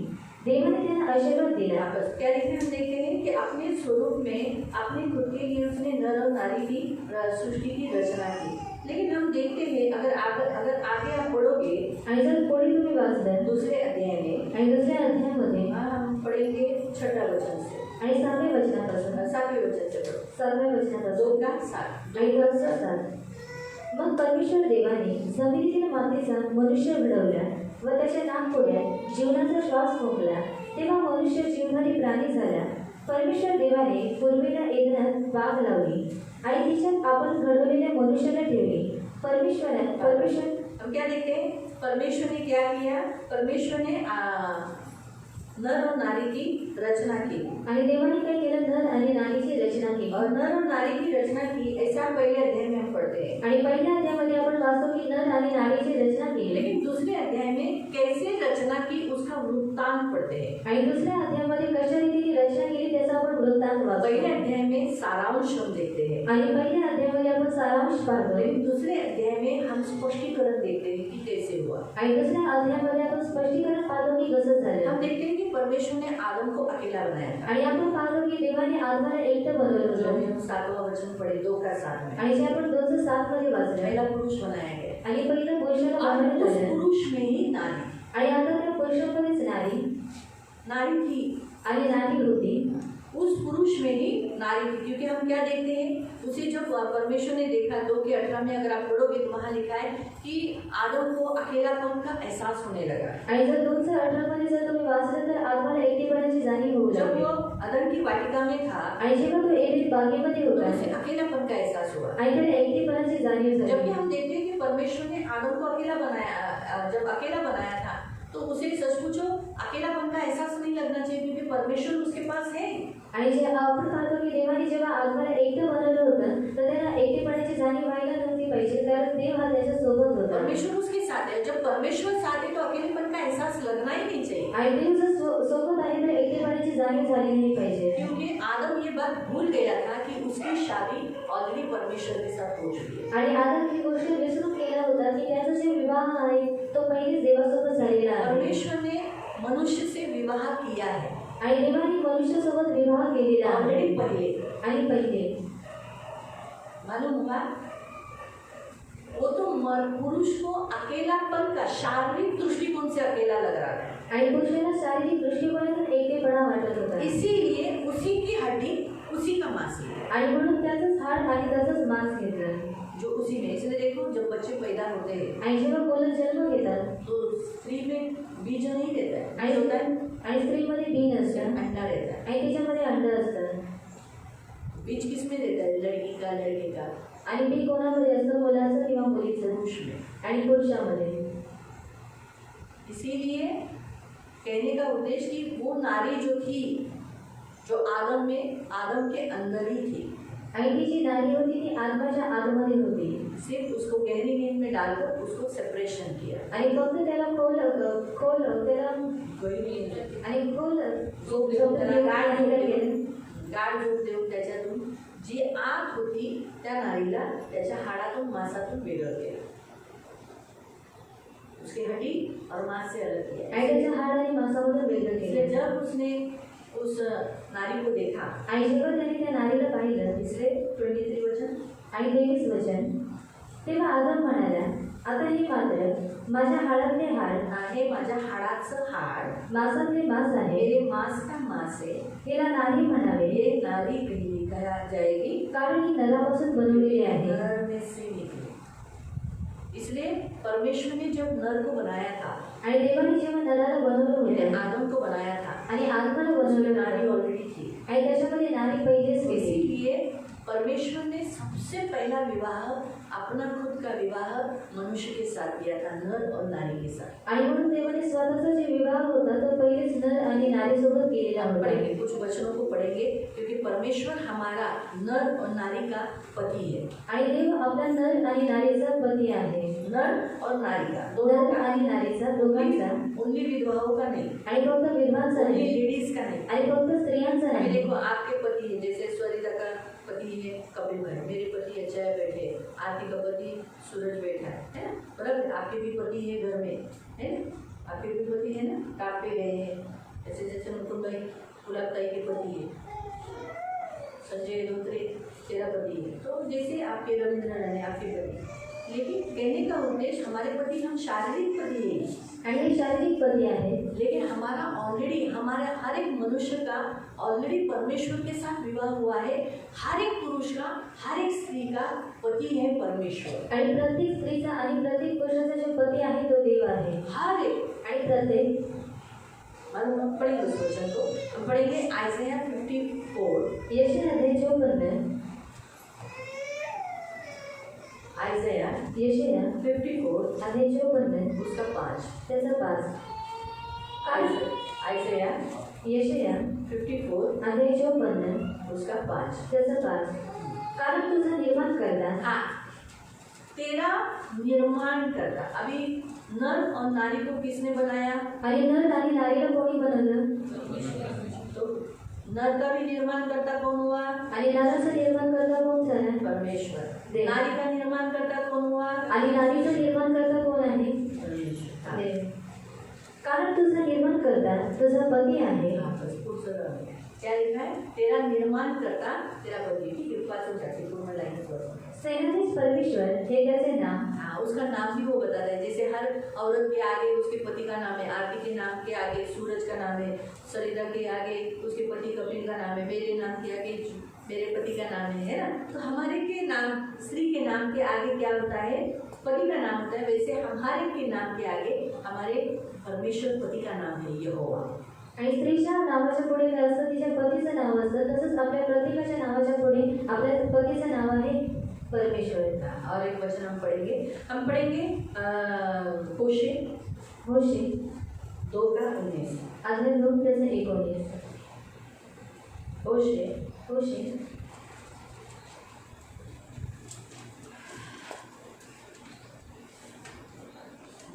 देवाने त्यांना आशीर्वाद दिला. बस क्या लिखे? हम देखते हैं कि अपने स्वरूप में, अपने खुद के लिए उसने नर और नारी की सृष्टि की रचना की। लेकिन हम देखते हैं, अगर आगे आप पढ़ोगे, आणि जर पुढे तुम्ही वाचलं दूसरे अध्याय में, आणि दुसऱ्या अध्यायामध्ये हम पढ़ेंगे 6 वचन से, आणि 7व्या वचनापासून 7वें वचन से पढ़ो। 7व्या वचनापासून 2 का 7 आणि 10चं 7. मग परमेश्वर देवाने जमिनीतील मातीचा मनुष्य घडवला व त्याच्या नाकपुड्यात जीवनाचा श्वास फुंकला. तेव्हा मनुष्य जीवधारी प्राणी झाला. परमेश्वर देवाने पूर्वेला एदनात बाग लावली आणि तिच्यात आपण घडवलेल्या मनुष्याला ठेवली. हम क्या देखते हैं? परमेश्वर ने क्या किया? परमेश्वर ने नर और नारी की रचना की। आणि देवाने काय केलं? नर आणि नारीची रचना केली. और नर और नारी की रचना की, ऐसा पहले अध्याय में हम पढ़ते हैं। आणि पहिल्या अध्यायामध्ये आपण वाचतो की नर आणि नारीची रचना केली. लेकिन दूसरे अध्याय में कैसे रचना की उसका वृत्तांत पढ़ते हैं। आणि दुसऱ्या अध्यायामध्ये कशा रीतीने रचना केली त्याचा आपण वृत्तांत वाचतो. पहले अध्याय में सारांश हम देखते हैं, आणि पहिल्या अध्यायामध्ये आपण सारांश पाहतो. लेकिन दूसरे अध्याय में हम स्पष्टीकरण देखते हैं कि कैसे हुआ। आणि दुसऱ्या अध्यायामध्ये आपण स्पष्टीकरण पाहतो की कसं झालं. हम देखते हैं कि परमेश्वर ने आदम को अकेला बनाया था। आणि आपण पाहतो की देवाने आदमाला एकटं बनवलं जो होतं. हम 7वां वचन पढ़े 2 का 7 में, आणि जे आपण 2:7 मध्ये वाचलं. पहला पुरुष बनाया गया आणि पहिलं पुरुषाला और बनवलं उस झालं. पुरुष में ही नारी, आणि आता त्या पुरुषामध्येच नारी थी, आणि नारी होती. उस पुरुष में ही नारी थी। क्योंकि हम क्या देखते हैं, उसे जब परमेश्वर ने देखा 2 के 18 में अगर आप पढ़ोगे तो वहाँ लिखा है कि आदम को अकेलापन का एहसास होने लगा। आणि जर 2:18 मध्ये जर तुम्ही वाचलं तर आदमाला एकटेपणाची जाणीव होऊ जब लागली. वो अदन की वाटिका में था, आणि जेव्हा तो एडेन बागेमध्ये तो होता उसे अकेलापन का एहसास हुआ। आणि त्याला एकटेपणाची जाणीव जबकि झाली. हम देखते हैं कि परमेश्वर ने आदम को अकेला बनाया, जब अकेला बनाया था तो उसे सच पूछो अकेलापन का एहसास नहीं लगना चाहिए, क्योंकि परमेश्वर उसके पास है। आणि जे आपण पाहतो की देवाने जेव्हा आदमाला एकटं बनवलं होतं तर त्याला एकटेपणाची जाणीव व्हायला नव्हती पाहिजे, कारण देव हा त्याच्या सोबत होता. परमेश्वर उसके साथ है। जब परमेश्वर साथ है तो अकेलेपन का एहसास लगना ही नहीं चाहिए, आणि देव जर सोबत आहे तर एकटेपणाची जाणीव झाली नाही पाहिजे. क्योंकि आदम ये बात भूल गया था कि उसकी शादी ऑलरेडी परमेश्वर के साथ हो चुकी है। आणि आदम ही गोष्ट विसरून गेला होता की त्याचा जे विवाह आहे तो पहिलेच देवासोबत झालेला आहे. परमेश्वर ने मनुष्य से विवाह किया है आणि देवाने मनुष्यासोबत विवाह केलेला आहे. ऑलरेडी पहले। आणि पहिले मालूम हुआ पुरुष को अकेलापन का शारीरिक दृष्टिकोण से अकेला लग रहा है, आणि पुरुषाला शारीरिक दृष्टिकोनातून एकटेपणा वाटत होता. इसीलिए उसी की हड्डी उसी का मांस है, आणि म्हणून त्याचंच हाड आणि त्याचंच मांस घेतलं. जो उसी में. इसलिए देखो जब बच्चे पैदा होते हैं आणि जेव्हा मुलं जन्म घेतात तो स्त्री में बीज नहीं रहता है, आणि होता है आणि स्त्रीमध्ये बीन असतं अंडा रहता है. आणि त्याच्यामध्ये अंड असतं. बीज किस में रहता है? लड़की का, लड़के का. आणि बी कोणामध्ये असतं? मुलाचं किंवा मुलीचं. पुरुष में. आणि पुरुषामध्ये. इसीलिए कहने का उद्देश्य कि वो नारी जो थी, जो आदम के अंदर ही थी, आणि ती जी नारी होती ती आत्माच्या आतमध्ये होती. सिर्फ उसको गहरी नींद में डालकर उसको सेपरेशन किया. आणि फक्त त्याला खोल त्याला आणि खोल गाढ झोप देऊन त्याच्यातून जी आग होती त्या नारीला त्याच्या हाडातून मांसातून वेगळं केलं. उसकी हड्डी और मांस से अलग किया. आणि त्याच्या हाड आणि मांसामधून वेगळं इसलिए केलं. जब उसने उस नारी को देखा, आणि जेव्हा त्याने त्या नारीला पाहिलं, इसलिए 23 वचन आणि 23 वचन, तेव्हा आदम म्हणाला, आता हे मात्र माझ्या हाडातले हाड, हे माझ्या हाडाचं हाड, मांसातले मांस आहे. मेरे मांस का मांस है. हिला नारी म्हणावे, ये नारी कहा जाएगी कारण ही नरापासून बनवलेली आहे. नर में से निकली. इसलिए परमेश्वर ने जब नर को बनाया था, आणि देवाने जेव्हा नराला बनवलं यानी होतं आदम को बनाया था, आणि आत्माला उसमें बनवलं नारी होतं ऑलरेडी थी. आणि त्याच्यामध्ये नारी पहिलेच होती. इसीलिए परमेश्वर ने सबसे पहला विवाह, अपना खुद का विवाह मनुष्य के साथ किया था, नर और नारी के साथ. आणि म्हणून देवाने स्वतःचा जे विवाह होता तो पहिलेच नर आणि नारीसोबत केलेला हम होता. पढ़ेंगे, कुछ वचनों को पढ़ेंगे, क्योंकि परमेश्वर हमारा नर और नारी का पति है. आणि देव आपला नर आणि नारीचा पती आहे. नर और नारी का, दोनों नर का, आणि नारीचा, दोघांचा. ओनली विधवाओं का नहीं, आणि फक्त विधवांचा ओनली नाही लेडीज का नहीं. आणि फक्त स्त्रियांचा अभी नाही. देखो आपके पति है, जैसे स्वरिता का पति है कपिल भाई, मेरे पति अजय बैठे, आरती का पति सूरज बैठा है ना, बराबर. आपके भी पति है घर में, है ना, आपके भी पति है ना, काम पे गए हैं. जैसे जैसे मुकुंद भाई गुलाब ताई के पति है, संजय धोत्रे तेरा पति है, तो जैसे आपके रविंद्र नारायण आपके पति. लेकिन कहने का उद्देश्य हमारे पति, हम शारीरिक पति हैं, आणि हे शारीरिक पती आहे. लेकिन हमारा ऑलरेडी, हमारा हर एक मनुष्य का ऑलरेडी परमेश्वर के साथ विवाह हुआ है. हर एक पुरुष का, हर एक स्त्री का पति है परमेश्वर. आणि प्रत्येक स्त्रीचा आणि प्रत्येक पुरुषाचा जो पती आहे तो देव आहे. हर एक. आणि प्रत्येक हम पढ़ेंगे उस वचन को. हम पढ़ेंगे आइज़ाया 54. यशाया अध्याय 54, आइज़ाया यशाया 54 अध्याय 54 उसका 5. त्याचा 5. आइज़ाया यशाया 54 अध्याय 54 उसका 5. त्याचा 5. कारण तुझा निर्माण करता. हाँ, तेरा निर्माण करता. अभी नर और नारी को किसने बनाया? आणि नर आणि नारीला कोणी बनवलं? तो नर का भी निर्माण करता कौन हुआ? आणि नराचं निर्माण करता कोण झाला? परमेश्वर. देव. नारी का निर्माण करता कौन हुआ? आणि नारीचं निर्माण करता कोण आहे? परमेश्वर. देव. कारण तुझा निर्माण करता तुझा पती आहे. हाँ, बस पुरुष है. क्या लिखा है? तेरा निर्माण करता तेरा पति. ठीक है, पास हो जाती पूर्ण लाइन पर. सेनाधीश परमेश्वर हे त्याचे नाम. हाँ, उसका नाम भी वो बता रहा है. जैसे हर औरत के आगे उसके पति का नाम है, आरती के नाम के आगे सूरज का नाम है, सरिता के आगे उसके पति कपिल का नाम है, मेरे नाम के आगे मेरे पति का नाम है ना. तो हमारे के नाम, स्त्री के नाम के आगे क्या होता है? पति का नाम होता है. वैसे हमारे के नाम के आगे हमारे परमेश्वर पति का नाम है यहोवा. आणि स्त्रीच्या नावाच्या पुढे काय असतं? तिच्या पतीचं नाव असतं. तसंच आपल्या प्रत्येकाच्या नावाच्या पुढे आपल्या पतीचं नाव आहे परमेश्वर. और एक वचन हम पढ़ेंगे. होशे होशे 2:19. अध्याय 2 त्याचं 19. होशे होशे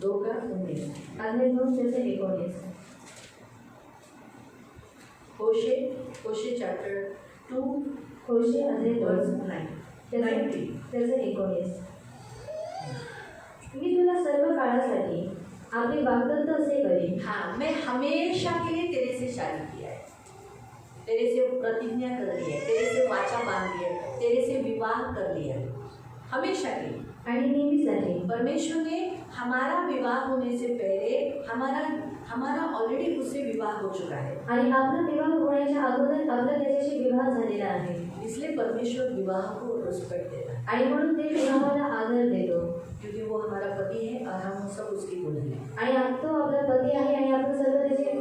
2:19. अध्याय 2 त्याचं 19. होशे चैप्टर 2 होशे अध्याय 2 verse 9. त्याचं 19. मी तुला सर्व काळासाठी आपले वाग्दत्त असे करीन. हाँ, मैं हमेशा के लिए तेरे से शादी किया है, तेरे से प्रतिज्ञा कर ली है, तेरे से वाचा बांध ली है, तेरे से विवाह कर लिया है. हमेशा के लिए। आणि नेहमीसाठी परमेश्वर ने हमारा विवाह होने से पहले हमारा ऑलरेडी उससे विवाह हो चुका है, आणि आपला विवाह होण्याच्या अगोदर आपला त्याच्याशी विवाह झालेला आहे इसलिए परमेश्वर विवाह को रिस्पेक्ट देता है, आणि म्हणून ते विवाहाला आदर देतो क्योंकि वो हमारा पति है और हम सब उसकी दुल्हन हैं। आणि तो आपला पती आहे आणि आपण सर्व त्याचे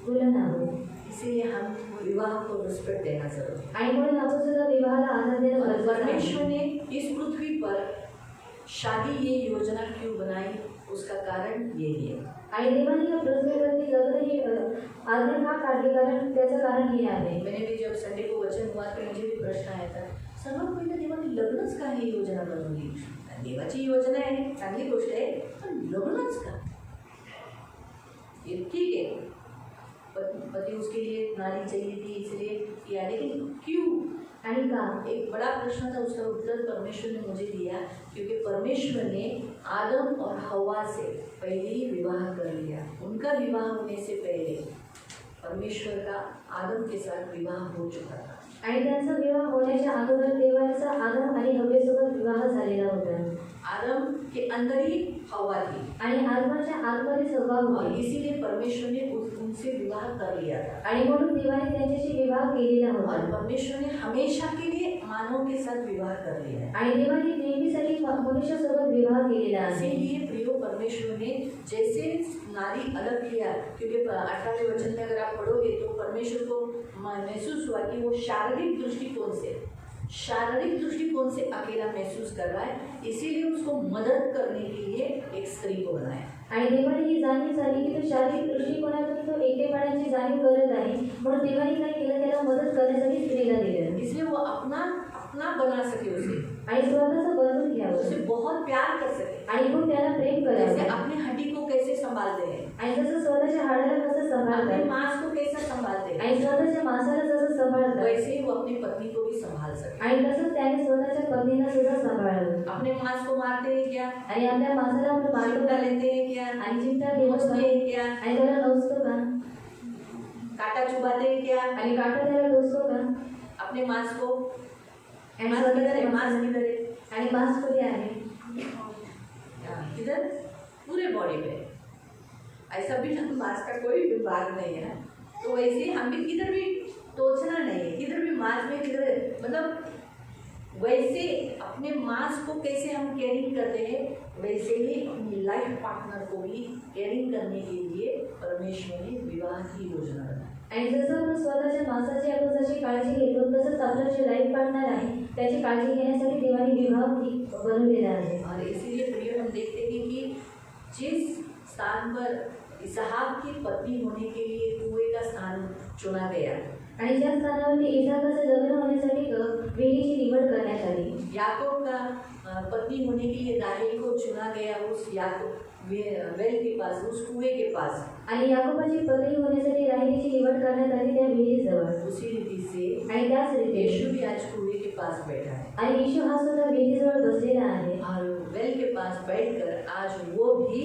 दुल्हन आहोत इसीलिए हम विवाह को रिस्पेक्ट देना जरूरी है। आणि म्हणून आपण सुद्धा विवाहाला आदर देणं और गरजेचं आहे परमेश्वर ने इस पृथ्वी पर शादी ये योजना क्यों बनाई, उसका कारण ये है। आणि देवाने या पृथ्वीवरती लग्न ही आज्ञा का काढली, कारण त्याचं कारण हे आहे। मैंने भी जब संडे को वचन हुआ तो मुझे भी प्रश्न आया था, सर्वात पहिले देवाने लग्नच का ही योजना बनवली? देवाची योजना आहे, चांगली गोष्ट आहे, पण लग्नच का? ये ठीक है, पति उसके लिए नारी चाहिए थी इसलिए किया, लेकिन क्यों आणि का? एक बड़ा प्रश्न था, उसका उत्तर परमेश्वर ने मुझे दिया, क्योंकि परमेश्वर ने आदम और हवा से पहले ही विवाह कर लिया। उनका विवाह होने से पहले परमेश्वर का आदम के साथ विवाह हो चुका था। आणि त्यांचा विवाह होण्याच्या अगोदर देवाचा आदम आणि हव्वेसोबत विवाह झालेला होता आदम के अंदर ही हवा थी आणि आदमाच्या आतमध्ये स्वभाव और होते इसीलिए परमेश्वर ने उनसे विवाह कर लिया था। आणि म्हणून देवाने त्यांच्याशी विवाह केलेला और होता परमेश्वर ने हमेशा के लिए मानव के साथ विवाह कर लिया है। आणि देवाने नेहमीसाठी मनुष्यासोबत विवाह केलेला आहे। इसीलिए प्रियो परमेश्वर ने जैसे नारी अलग किया, क्योंकि 18वें वचन में अगर आप पढ़ोगे तो परमेश्वर को महसूस हुआ कि वो शारीरिक दृष्टिकोण से अकेला महसूस कर रहा है, इसीलिए उसको मदद करने के लिए एक स्त्री को बनाया। आणि देवाने ही जाणीव झाली की तो शारीरिक दृष्टिकोनातून तो एकटेपणाची जाणीव करत आहे, म्हणून देवाने काय केलं, त्याला मदत करण्यासाठी स्त्रीला दिलं इसलिए वो अपना बना सके उसे, आणि स्वतःचं बनवून घ्यावं उसे बहुत प्यार कर सके। आणि मग त्याला प्रेम जैसे करावं अपने हड्डी को कैसे संभालते हैं, आणि जसं स्वतःच्या हाडाला कसं अपने सांभाळतात मांस को कैसे संभालते हैं, आणि स्वतःच्या मांसाला जसं सांभाळतात वैसे ही वो अपनी पत्नी को भी संभाल सके। आणि तसंच त्याने स्वतःच्या पत्नीला सुद्धा सांभाळावं अपने मांस को मारते हैं क्या, आणि आपल्या मांसाला आपण चिमटा मारतो लेते हैं क्या, आणि चिमटा घेतो नोचते का? हैं क्या, आणि त्याला टोचतो का? कांटा चुभाते हैं क्या, आणि काटा त्याला टोचतो का? अपने मांस को आणि मांस किधर है, स्वतःच्या मांस किधर है, आणि मांस कुठे आहे? किधर, पूरे बॉडी पे। ऐसा भी मांस का कोई भी भाग नहीं है, तो वैसे ही हम भी किधर भी टोचना नहीं है, किधर भी मांस में किधर, मतलब वैसे अपने मांस को कैसे हम केयरिंग करते हैं, वैसे ही अपनी लाइफ पार्टनर को भी केयरिंग करने के लिए परमेश्वर ने विवाह की योजना बनाई। आणि जसं आपण स्वतःच्या मांसाची आपण जशी काळजी घेतो, तसंच आपलं जे लाईफ पार्टनर आहे त्याची काळजी घेण्यासाठी देवाने विवाह बनवलेला आहे। और इसीलिए प्रिय हम देखते हैं कि जिस स्थान पर इसहाक की पत्नी होने के लिए कुएं का स्थान चुना गया, आणि ज्या स्थानावरती इसाकाचं लग्न होण्यासाठी विहिरीची निवड करण्यात आली, याकूब का पत्नी होने के लिए राहेल को चुना गया उस याकूब वेल के पास, उस कुएं के पास, आणि याकोबाची पत्नी होण्यासाठी राहेलीची निवड करण्यात आली त्या विहिरीजवळ। उसी रीति से आणि त्याच रीती यीशु भी आज कुएं के पास बैठा है आणि यीशु हा सुद्धा विहिरीजवळ बसलेला आहे और वेल के पास बैठकर आज वो भी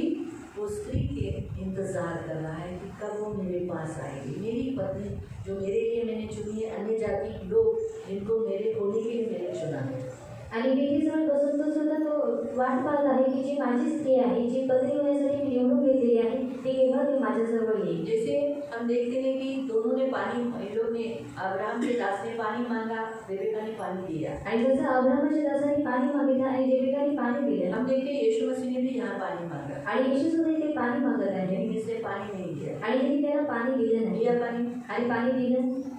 वो स्त्री के इंतजार कर रहा है कि कब वो मेरे पास आएगी, मेरी पत्नी जो मेरे लिए मैंने चुनी है, अन्य जाति लोग जिनको मेरे होने के लिए मैंने चुना है। आणि विहिरीजवळ बसून तो सुद्धा तो वाट पाहत आहे की जी माझी स्त्री आहे, जी पत्नी होण्यासाठी मी निवडून घेतलेली आहे, ती केव्हा ती माझ्याजवळ येईल। जैसे हम देखते हैं कि दोनों ने पानी, इन लोग ने, अब्राहम के दास ने पानी मांगा, रेबेका ने पानी दिया। आणि जसं अब्राहमाच्या दासाने पाणी मागितलं आणि रेबेकाने पाणी दिलं, हम देखते हैं यीशु मसीह ने भी यहाँ पानी मांगा, आणि येशू सुद्धा इथे पाणी मागत आहे लेकिन इसने पानी नहीं दिया। आणि तिने त्याला पाणी दिलं नाही दिया पानी, आणि पाणी दिलं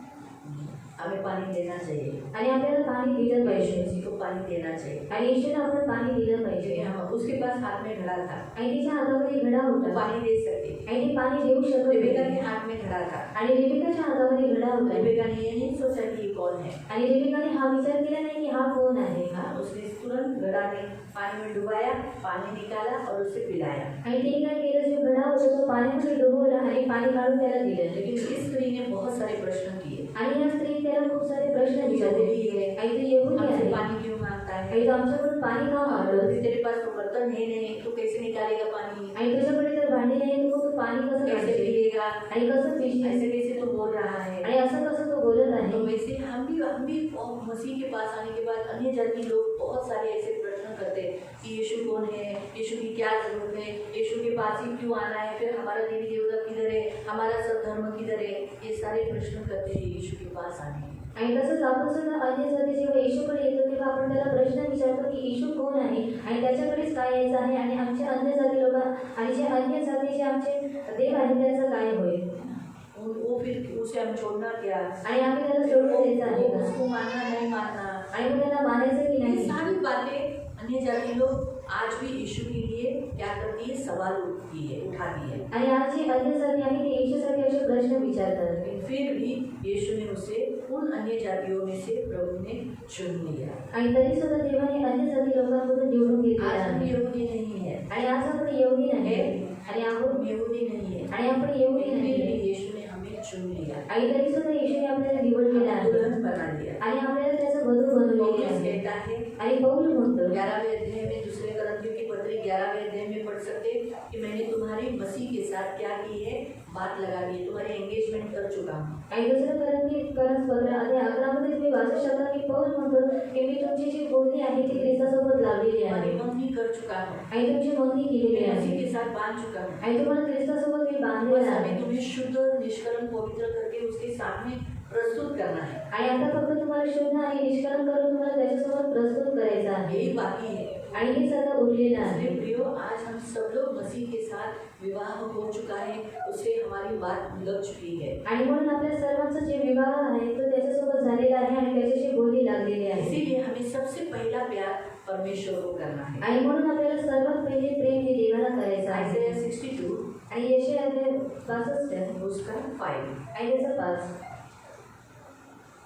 हमें पानी देना चाहिए, आणि आपल्याला पाणी दिलं यीशु पाहिजे मसीह को पानी देना चाहिए। आणि येशूला आपण पाणी दिलं पाहिजे। क्योंकि हम उसके पास हाथ में घड़ा था, आणि तिच्या हातामध्ये घडा वो होता पानी दे सकते। आणि ती पाणी देऊ शकत रेबेका होती के हाथ में घड़ा था, आणि रेबिकाच्या हातामध्ये घडा होता रेबेका ने ये नहीं सोचा कि ये कौन है, आणि रेबिकाने हा विचार केला नाही की हा कोण आहे। हाँ, उसने तुरंत घड़ा में पानी में डुबाया, पानी निकाला और उसे पिलाया। आणि तिने काय केलं, जो घडा होता तो पाण्यामध्ये डुबवला आणि पाणी काढून त्याला दिलं। लेकिन इस स्त्री ने बहुत सारे प्रश्न किए, आणि या स्त्री त्याला खूप सारे प्रश्न विचारले, यहूदी है, आई तो येहूदी हमसे आहे, पानी क्यों मांगता है, आई तो आमच्याकडून पाणी का मागत, तेरे पास तो बर्तन है नहीं, तू कैसे निकालेगा पानी, आणि तुझ्याकडे जर भांडी नाही तर मग तू पाणी कसं कैसे काढशील पिएगा, आणि कसं पिशील ऐसे कैसे तू बोल रहा है। आणि असं कसं तो बोलत तो आहे। वैसे हम भी मसीह के पास आने के बाद अन्य जाति लोग बहुत सारे ऐसे प्रश्न करते हैं कि यीशु कौन है, यीशु की क्या जरूरत है, यीशु के पास ही क्यों आना है, फिर हमारा देवी देवता किधर है, हमारा सब धर्म किधर है, ये सारे प्रश्न करते हैं यीशु के पास आने के। आणि तसंच आपण सुद्धा अन्य जाती जेव्हा येशूकडे येतो तेव्हा आपण त्याला प्रश्न विचारतो की येशू कोण आहे आणि त्याच्याकडेच काय यायचं आहे आणि आमच्या अन्य जाती लोक आणि जे अन्य जातीचे आमचे देव आहेत त्यांचं काय होईल वो फिर उसे हम छोड़ना क्या, आणि आम्ही त्याला सोडून द्यायचं आहे का उसको मानना नहीं मानना, आणि मग त्यांना मानायचं की ये नाही। सारी बातें अन्य जाति लोग आज भी यीशु के लिए क्या करती है, सवाल उठाती है। आणि आज जी अन्य जाती आहे ती येशूसाठी असे प्रश्न विचारतात लेकिन फिर भी यीशु ने उसे उन अन्य जातियों में से प्रभु ने चुन लिया। आणि तरी सुद्धा देवाने अन्य जाती लोकांमधून निवडून घेतलेला आज हम आहे यहूदी नहीं है, आणि आज आपण यहूदी नाही आणि आपण हम यहूदी नहीं है, आणि आपण यहूदी फिर नाही भी यीशु ने हमें चुन लिया, आणि तरी सुद्धा येशूने आपल्याला निवडलेला आहे दुल्हन बना लिया। आणि आपल्याला त्याचं वधू बनवलेलं पौलुस आहे। कहता है आणि पौल म्हणतो 11वें अध्याय में, दूसरे करंथियों की पत्री 11वें अध्याय में पढ़ सकते कि मैंने तुम्हारी मसीह के साथ क्या की है, बात लगा दी है, तुम्हारी एंगेजमेंट कर चुका हूँ। आणि दुसरं करंथ 11 तुम्ही वाचू शकता की पौल म्हणतो की मी तुमची जी बोलणी आहे ती ख्रिस्तासोबत लावलेली तुम्हारी आहे मंगनी कर चुका हूँ, आणि तुमची नोंदणी केलेली मैं आहे मसीह के साथ बांध चुका हूँ। आणि तुम्हाला ख्रिस्तासोबत मी बस बांधलेला हमें आहे तुम्हें शुद्ध और निष्कलंक पवित्र करके उसके सामने प्रस्तुत करना है, आणि आता फक्त तुम्हाला शुद्ध आणि निष्कलंक करून तुम्हाला त्याच्यासोबत प्रस्तुत करायचं आहे यही बाकी है। आणि हे सगळं उरलेलं आहे। इसलिए प्रियो, आज हम सब लोग मसीह के साथ विवाह हो चुका है, उससे हमारी बात लग चुकी है। आणि म्हणून आपल्या सर्वांचा जे विवाह आहे तो त्याच्यासोबत झालेला आहे आणि त्याच्याशी बोली लागलेली आहे इसीलिए हमें सबसे पहला प्यार परमेश्वर को करना है। आणि म्हणून आपल्याला सर्वात पहिले प्रेम हे देवाला करायचं आहे आयसाया 62 आणि यशया 62 उसका 5, आणि त्याचा 5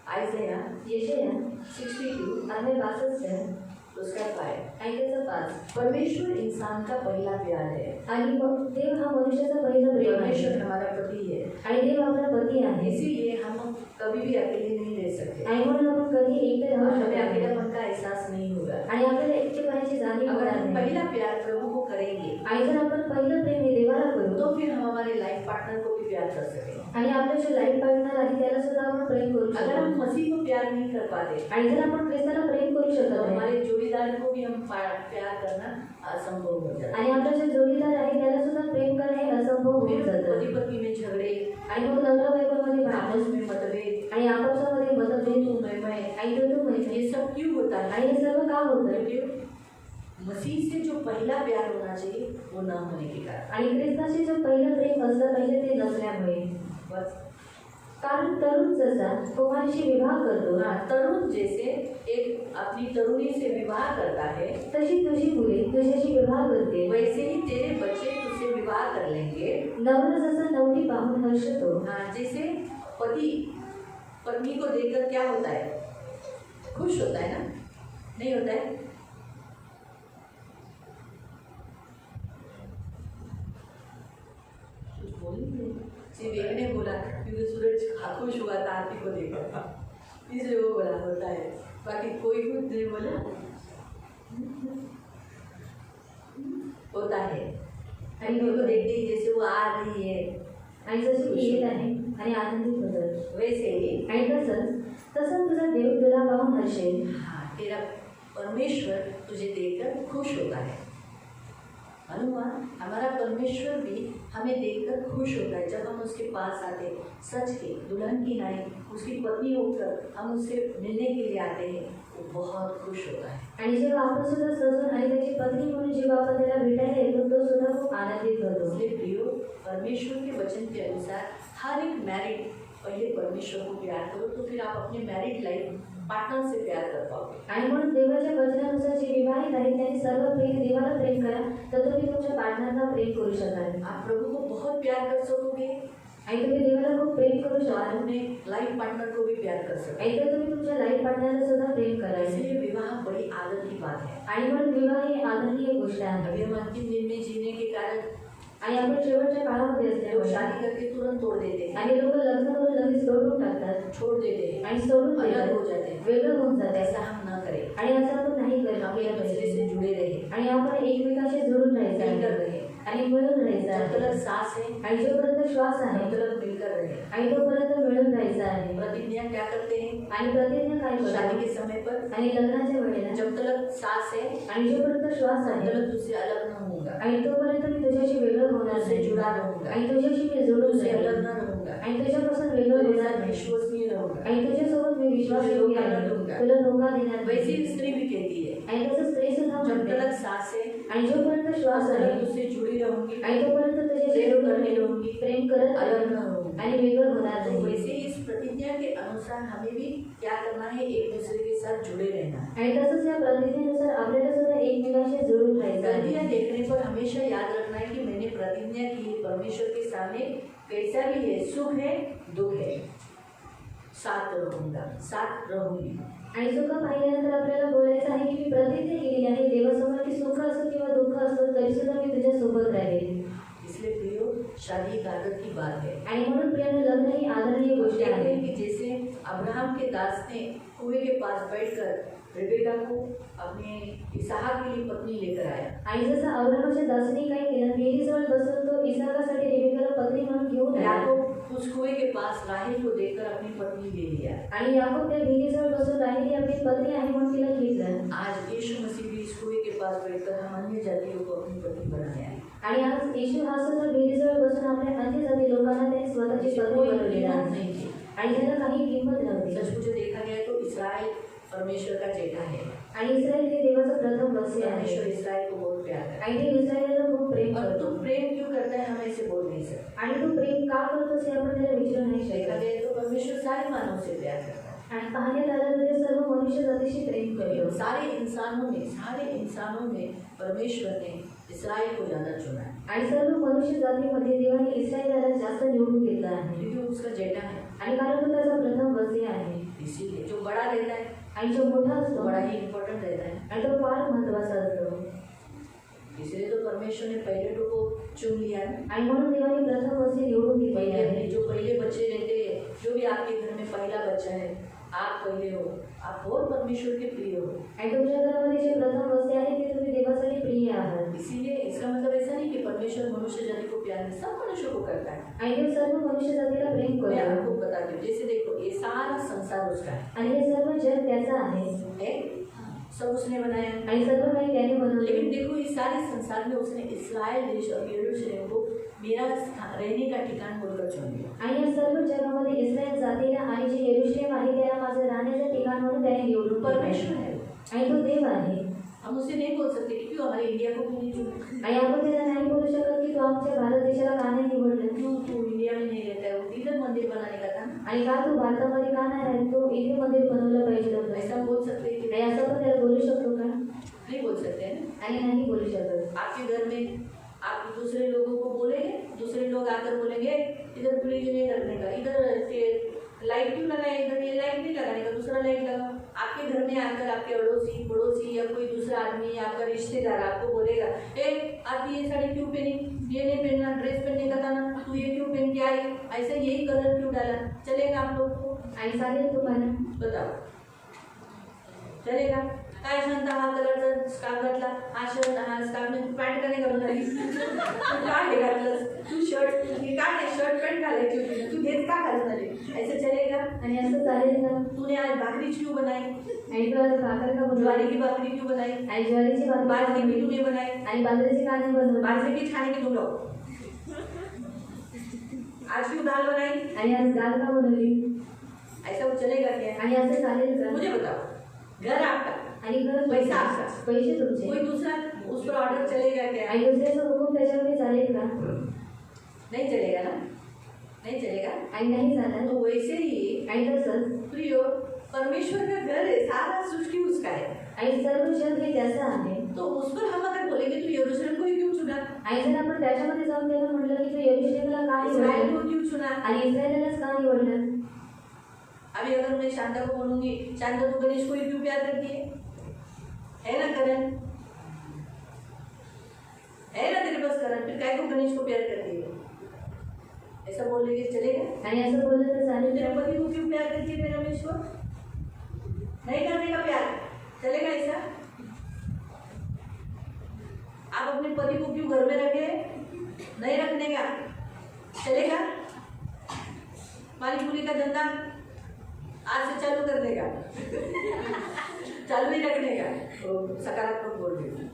आयसाया यशया 62 62 उसका 5। आणि त्याचा 5 परमेश्वर इंसान का पहला प्यार है, आणि मग देव हा मनुष्याचा पहिला प्रेम आहे परमेश्वर हमारा पति है, आणि देव आपला पती आहे इसीलिए हम कभी भी अकेले नहीं रह सकते, आणि म्हणून आपण कधी एकटे राहू हमें शकत नाही अकेलापन का एहसास नहीं होगा। आणि आपल्याला एकटेपणाची जाणीव अगर होणार हम नाही पहला प्यार प्रभु को करेंगे आणि जर आपण पहिलं प्रेम हे देवाला करू तो फिर हम हमारे लाइफ पार्टनर को भी प्यार कर सकेंगे। आणि आपलं जे लाईफ पार्टनर आहे त्याला सुद्धा आपण प्रेम करू अगर हम शकतो मसीह को प्यार नहीं कर पाते आणि जर आपण ख्रिस्ताला प्रेम करू तो शकत नाही हमारे जोड़ीदार को भी हम प्यार करना असंभव हो जाता है। आणि आपला जे जोडीदार आहे त्याला सुद्धा प्रेम करणे हे असंभव होऊन फिर जातं पति पत्नी में झगड़े, आणि मग नवरा बायकोमध्ये आपस भांडण में मतभेद, आणि आपसामध्ये मतभेद तू मैं आणि तो म्हणजे ये सब क्यों होता है? आणि हे सर्व का होतं क्योंकि मसीह से जो पहला प्यार होना चाहिए वो न होने के कारण। आणि ख्रिस्ताचे जो पहिलं प्रेम असलं पाहिजे ते नसल्यामुळे बस कारण तरुण जसा कुमारीशी विवाह करतो हाँ, तरुण जैसे एक अपनी तरुणी से विवाह करता है, तशी तुझी मुले तुझ्याशी विवाह करते वैसे ही तेरे बच्चे तुझसे विवाह कर लेंगे। नवरा जसा नवरी पाहून हर्षतो हाँ, जैसे पति पत्नी को देखकर क्या होता है, खुश होता है ना, नहीं होता है? कुछ बोल नहीं रहे। सिर्फ एक ने बोला क्योंकि सूरज खुश हुआ था आरती को देखकर, इसलिए वो बोला होता है, बाकी कोई कुछ नहीं बोला। होता है आणि को देखते ही जैसे वो आ रही है, आणि जशी ती येत आहे आणि आनंदित होतात वैसे ही आणि तसंच तुझा देव तुला पाहून हर्षेल। हाँ, तेरा परमेश्वर तुझे देखकर खुश होता है। मालूम हुआ, हमारा परमेश्वर भी हमें देखकर खुश होता है जब हम उसके पास आते हैं। सच के दुल्हन की नाई उसकी पत्नी होकर हम उससे मिलने के लिए आते हैं, वो बहुत खुश होता है। आणि जेव्हा आपण सुद्धा सजून आणि त्याची पत्नी म्हणून जेव्हा आपण त्याला भेटायला येतो तो सुद्धा खूप आनंदित होतो। इसलिए प्रियो, परमेश्वर के वचन के अनुसार हर एक मैरिड पहले परमेश्वर को प्यार करो, तो फिर आप अपने मैरिड लाइफ पार्टनर से प्यार कर पाओगे। आणि म्हणून देवाच्या वचनानुसार जे विवाहित आहेत त्यांनी सर्व पहिले देवाला प्रेम करा तर तुम्ही तुमच्या पार्टनरला प्रेम करू शकाल। आप प्रभु को बहुत प्यार कर सकोगे आणि तुम्ही देवाला खूप प्रेम करू और शकाल अपने लाइफ पार्टनर को भी प्यार कर सकोगे। आणि तर तुम्ही तुमच्या लाईफ पार्टनरला सुद्धा प्रेम करायचे। इसलिए विवाह बड़ी आदत की बात है। आणि म्हणून विवाह ही आदरणीय गोष्ट आहे अभी हम अंतिम दिन में जीने के कारण आणि आपण शेवटच्या काळामध्ये लोग असल्यामुळे शादी करके तुरंत तोड़ देते हैं, आणि लोक लग्न करून लगेच सोडून टाकतात छोड़ देते हैं, आणि सोडून अलग हो देतात जाते हैं। वेगळं होऊन जातात ऐसा हम ना करें, आणि असं आपण नाही हम एक दूसरे करायचं से जुड़े रहे। आणि जब तक सांस है आणि जोपर्यंत श्वास आहे तब तक मिलकर रहे। आणि तोपर्यंत मिळून राहायचं आहे। प्रतिज्ञा क्या करते हैं? आणि प्रतिज्ञा काय शादी करतात? के समय पर आणि लग्नाच्या वेळेला जब तक सांस है आणि जोपर्यंत श्वास तब आहे तक तुझसे अलग न होऊंगा, आणि तोपर्यंत मी तुझ्याशी वेगळं होणार तुझसे नाही जुड़ा रहूंगा, आणि तुझ्याशी मी जोडून तुझसे राहीन अलग न रहूंगा, आणि तुझ्यापासून वेगळं तेरे होणार साथ नाही विश्वसनीय रहूंगा। आणि तुझ्यासोबत मी विश्वासयोग्य आहे, तुला धोका देणार वैसे नाही। ही स्त्री भी कहती है आणि तसं स्त्री सुद्धा जब म्हणते तक सांस है आणि जोपर्यंत श्वास तब आहे तक तुझसे जुड़ी रहूंगी, आणि तोपर्यंत तुझ्याशी प्रेम जोडून करने राहीन, रहूंगी, प्रेम करत अलग राहीन न रहूंगी। आणि वेगळं होणार तो नाही। वैसे ही इस प्रतिज्ञा के अनुसार हमें भी क्या करना है? एक दूसरे के साथ जुड़े रहना है। आणि तसंच या प्रतिज्ञेनुसार आपल्याला सुद्धा एकमेकांशी जोडून राहायचं आहे। गलतियां देखने पर हमेशा याद रखना है कि मैंने प्रतिज्ञा की परमेश्वर के सामने, कैसा भी है, सुख है दुख है, साथ रहूंगा, साथ रहूंगी। आणि चुका पाहिल्यानंतर आपल्याला बोलायचं आहे की मी प्रतिज्ञा केलेली आहे देवासमोर की सुख असो किंवा दुःख असो तरी सुद्धा मी तुझ्या सोबत राहील। इसलिए प्रियो, शादी एक आदत की बात है। आणि म्हणून प्रियाने लग्न ही आदरणीय गोष्ट कहते आहे। हैं कि जैसे अब्राहम के दास ने कुएं के पास बैठकर रेबेका को अपने इसहाक के लिए पत्नी लेकर आया, आणि जसं अब्राहमाच्या दासाने काय केलं, विहिरीजवळ बसून तो इसाकासाठी रेबेकाला पत्नी म्हणून घेऊन आला याकूब उस कुएं के पास राहेल को देखकर अपनी पत्नी ले लिया। आणि याकूब त्या विहिरीजवळ बसून राहिली आपली पत्नी आहे म्हणून तिला घेतलं। आज यीशु मसीह भी इस कुएं के पास बैठकर हम अन्य जातियों को अपनी पत्नी बनाने आए। आणि आज येशू हा सुद्धा विहिरीजवळ बसून आपल्या अन्य जाती लोकांना त्याने स्वतःची पत्नी कोई बनवलेला कीमत आहे नहीं थी। आणि त्याला काही किंमत नव्हती। सच मुझे देखा गया तो इस्राएल परमेश्वर का जेठा है। आणि इस्रायल हे देवाचं प्रथम वंश आहे परमेश्वर इस्राएल को बहुत प्यार करता आणि ते इस्रायलला खूप प्रेम है। और करतो। तू प्रेम क्यों करता है हम ऐसे बोल नहीं सकते। आणि तू प्रेम का करतोस हे आपण त्याला विचारू नाही देखा शकत। गया तो परमेश्वर सारे मानव से प्यार करता है। आणि पाहण्यात आलं तर ते सर्व मनुष्य जातीशी प्रेम करतो। सारे इंसानों में परमेश्वर ने इस्राएल को ज्यादा चुना है, आणि सर्व मनुष्य जातीमध्ये देवाने इस्रायलाला जास्त निवडून घेतलं आहे क्योंकि वो उसका जेठा है। आणि कारण तो त्याचा प्रथम वंश आहे। इसीलिए जो बड़ा रहता है आणि जो मोठा तो असतो बड़ा ही इम्पोर्टेंट रहता है। आणि तो फार महत्त्वाचा असतो। इसलिए तो परमेश्वर ने पहले तो को चुन लिया है। आणि म्हणून देवाने प्रथम वंश निवडून घेतले पहले अपने आहे। जो पहले बच्चे रहते हैं, जो भी आपके घर में पहला बच्चा है, आप पहले हो, आप और परमेश्वर के प्रिय हो। आणि तुमच्या घरामध्ये जे प्रथम वंश आहे ते तुम्ही देवासाठी प्रिय आहात। इसीलिए इसका मतलब ऐसा नहीं कि परमेश्वर मनुष्य जाति को प्यार नहीं, सब मनुष्य को करता है। आणि ते सर्व मनुष्य जातीला प्रेम मैं करतो। आपको बताती हूँ, जैसे देखो ये सारा संसार उसका आणि हे सर्व जग त्याचा आहे है, सब उसने बनाया। आणि सर्व काही त्याने बनवले। लेकिन देखो इस सारे संसार में उसने इस्राएल देश और यरूशलेम को मेरा रहने का ठिकान बोलकर चुन लिया। आणि या सर्व जगामध्ये इस्रायल जातीला आणि जे यरूशलेम आहे त्याला माझं राहण्याचं ठिकाण म्हणून त्याने निवडून परमेश्वर है वो। आणि तो देव आहे। हम उसे नहीं बोल सकते कि क्यों हमारे इंडिया को क्यों नहीं चुना, आणि आपण त्याला नाही बोलू शकत की तो आमच्या भारत देशाला का नाही निवडलं, क्यों तू इंडिया में नहीं रहता है, वो इधर मंदिर बनाने का था ना। आणि का तू भारतामध्ये का नाही राहिला, तो इथे मंदिर बनवलं पाहिजे होतं। ऐसा बोल सकते हैं कि आणि असं पण त्याला बोलू शकतो का? नहीं बोल सकते हैं ना। आणि नाही बोलू शकत। आपके घर में आप दूसरे लोगों को बोलेंगे, दूसरे लोग आकर बोलेंगे इधर फ्रिज नहीं रखने का, इधर लाइट क्यों लगाए, इधर ये लाइट नहीं लगाने का, दूसरा लाइट लगाओ। आपके घर में आकर आपके अड़ोसी पड़ोसी या कोई दूसरा आदमी या आपका रिश्तेदार आपको बोलेगा, आप ये साड़ी क्यों पहनी, ये नहीं पहनना, ड्रेस पहनने का था ना, तू ये क्यों पहन के आई, ऐसा यही कलर क्यों डाला, चलेगा आप लोग को? आणि चालेल तुम्हाला? बताओ चलेगा? काय सांगता हा कलरचा स्कार्फ घातला, हा शर्ट, हा स्कार्फ नाही, तू पॅन्ट का नाही घालून आली, तू का हे घातलंस, तू शर्ट हे का नाही, शर्ट पॅन्ट घालायची होती, तू हेच का घालून आली, ऐसे चलेगा? आणि असं चालेल का? तूने आज भाकरी क्यों बनाई, आणि तू आज भाकर का बनवली? ज्वारी की भाकरी क्यों बनाई, आणि ज्वारीची भाकर बाजरे की बनवली? तूने बनाई, आणि बाजरीची का नाही बनवली? बाजरे की खाने की तुम लोग आज क्यों दाल बनाई, आणि आज दाल का बनवली? ऐसा वो चलेगा क्या? आणि असं चालेल का? मुझे बताओ, घर आपका, आणि घर पैसा आपका, पैसे तुमचे, कोई दूसरा उस पर ऑर्डर चलेगा क्या? आणि दुसऱ्याचा हुकूम त्याच्यामध्ये चालेल का? नहीं चलेगा ना, नहीं चलेगा। आणि नाही चालत। तो वैसे ही आणि तसंच प्रियो, परमेश्वर का घर है, सारा सृष्टि उसका है, आणि सर्व जग हे त्याचं आहे। तो उस पर हम अगर बोलेंगे तो यरूशलेम को ही क्यों चुना, आणि जर आपण त्याच्यामध्ये जाऊन त्याला म्हटलं की तू यरूशलेमला का इस्राएल निवडलं को क्यों चुना। आणि इस्रायलालाच का निवडलं? अभी अगर मैं शांता को बोलूंगी, शांता तू गणेश को ही क्यों प्यार करती है ना करण, है ना तेरे पास करण, फिर काय को गणेश को प्यार करती है, ऐसा बोलेंगे चलेगा? आणि असं बोललं तर चालेल तेरे का? पति को क्यों प्यार करती है रमेश को, नहीं करने का प्यार, चलेगा ऐसा? आप अपने पति को क्यों घर में रखे, नहीं रखने का, चलेगा? पानी पूरी का धंधा आज से चालू कर देगा। चालू ही रखने का, तो सकारात्मक बोल रही हूँ,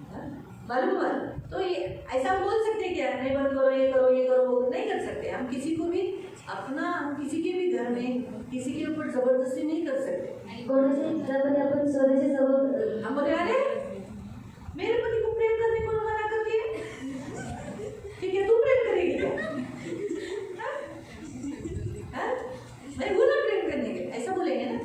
मालूम हुआ? तो ये ऐसा बोल सकते क्या? नहीं बंद करो, ये करो, ये करो, वो नहीं कर सकते। हम किसी को भी अपना, हम किसी के भी घर में किसी के ऊपर जबरदस्ती नहीं कर सकते। कोणाच्याही घरामध्ये आपण स्वतःचे सबब हम बोले अरे मेरे पति को प्रेम करने को मना करती है, ठीक है तू प्रेम करेगी क्या? मैं बोला प्रेम करने के, ऐसा बोलेंगे ना?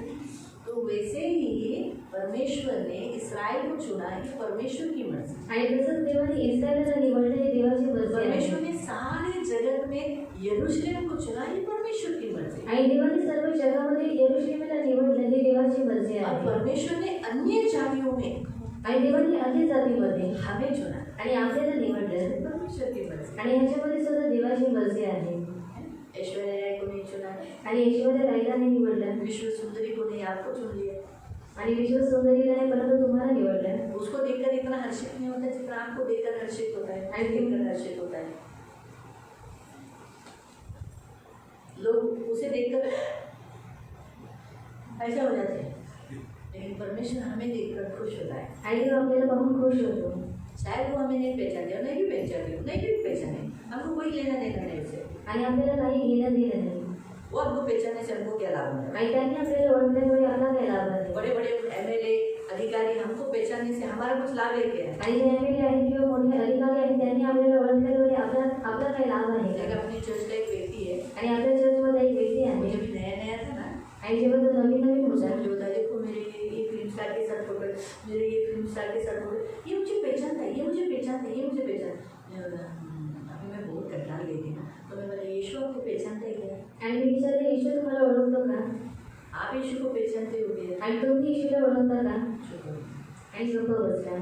तो वैसे ही परमेश्वर ने इस्राएल को चुना है, परमेश्वर की मर्जी। आणि तसंच देवाने इस्रायलला निवडले हे देवाची मर्जी आहे. परमेश्वर ने सारे जगत में यरूशलेम को चुना, ये परमेश्वर की मर्जी। आणि देवाने सर्व जगामध्ये यरूशलेमला निवडले हे देवाची मर्जी और आहे. परमेश्वर ने अन्य जातियों में आणि देवाने अन्य जातीमध्ये हमें चुना, आणि आपल्याला निवडलं परमेश्वर की मर्जी। आणि ह्याच्यामध्ये सुद्धा देवाची मर्जी आहे. ऐश्वर्या राय को नहीं चुना, आणि ऐश्वर्या रायला नाही निवडलं विश्व सुंदरी को नहीं, आपको चुन लिया। आणि विश्व सौंदर्याला नाही, परंतु तुम्हाला निवडलं. उसको देखकर इतना हर्षित नहीं होता जितना आपको देखकर हर्षित होता है, आज देखकर हर्षित होता है। लोग उसे देखकर ऐसा हो जाते हैं, लेकिन परमेश्वर हमें देखकर खुश होता है। आणि देव आपल्याला पाहून खुश होतो. शायद वो हमें नहीं पहचाने, नहीं भी पहचाने, नहीं भी पहचाने, हमको कोई लेना देना नहीं उसे। आणि आपल्याला काही घेणं देणं नाही. वो हमको पहचानने से हमको क्या लाभ होगा? आणि त्यांनी आपल्याला ओळखल्यामुळे आपला काय लाभ आहे? बड़े बड़े MLA अधिकारी हमको पहचानने से हमारा कुछ लाभ है क्या? आणि जे एमएलए आहेत किंवा मोठे अधिकारी आहेत त्यांनी आपल्याला ओळखल्यामुळे आपला काय लाभ आहे? एक अपनी चर्च का एक व्यक्ति है, आणि आपल्या चर्चमध्ये एक व्यक्ती आहे. मुझे भी नया नया था ना, आणि जेव्हा तो नवीन नवीन मुझे होता होता है, देखो मेरे ये फिल्म स्टार के साथ फोटो, मेरे ये फिल्म स्टार के साथ फोटो, ये मुझे पहचानता है, ये मुझे पहचानता है, ये मुझे पहचान। मैं बोला अभी मैं बहुत कंटाल गई थी ना, तो मैं बोला यीशु आपको पहचानता है क्या? आणि मी विचारले येशू तुम्हाला ओळखतो का? आप यीशु को पहचानते हो क्या? आणि तुम्ही येशूला ओळखता का? चुप हो। आणि गप्प बसला.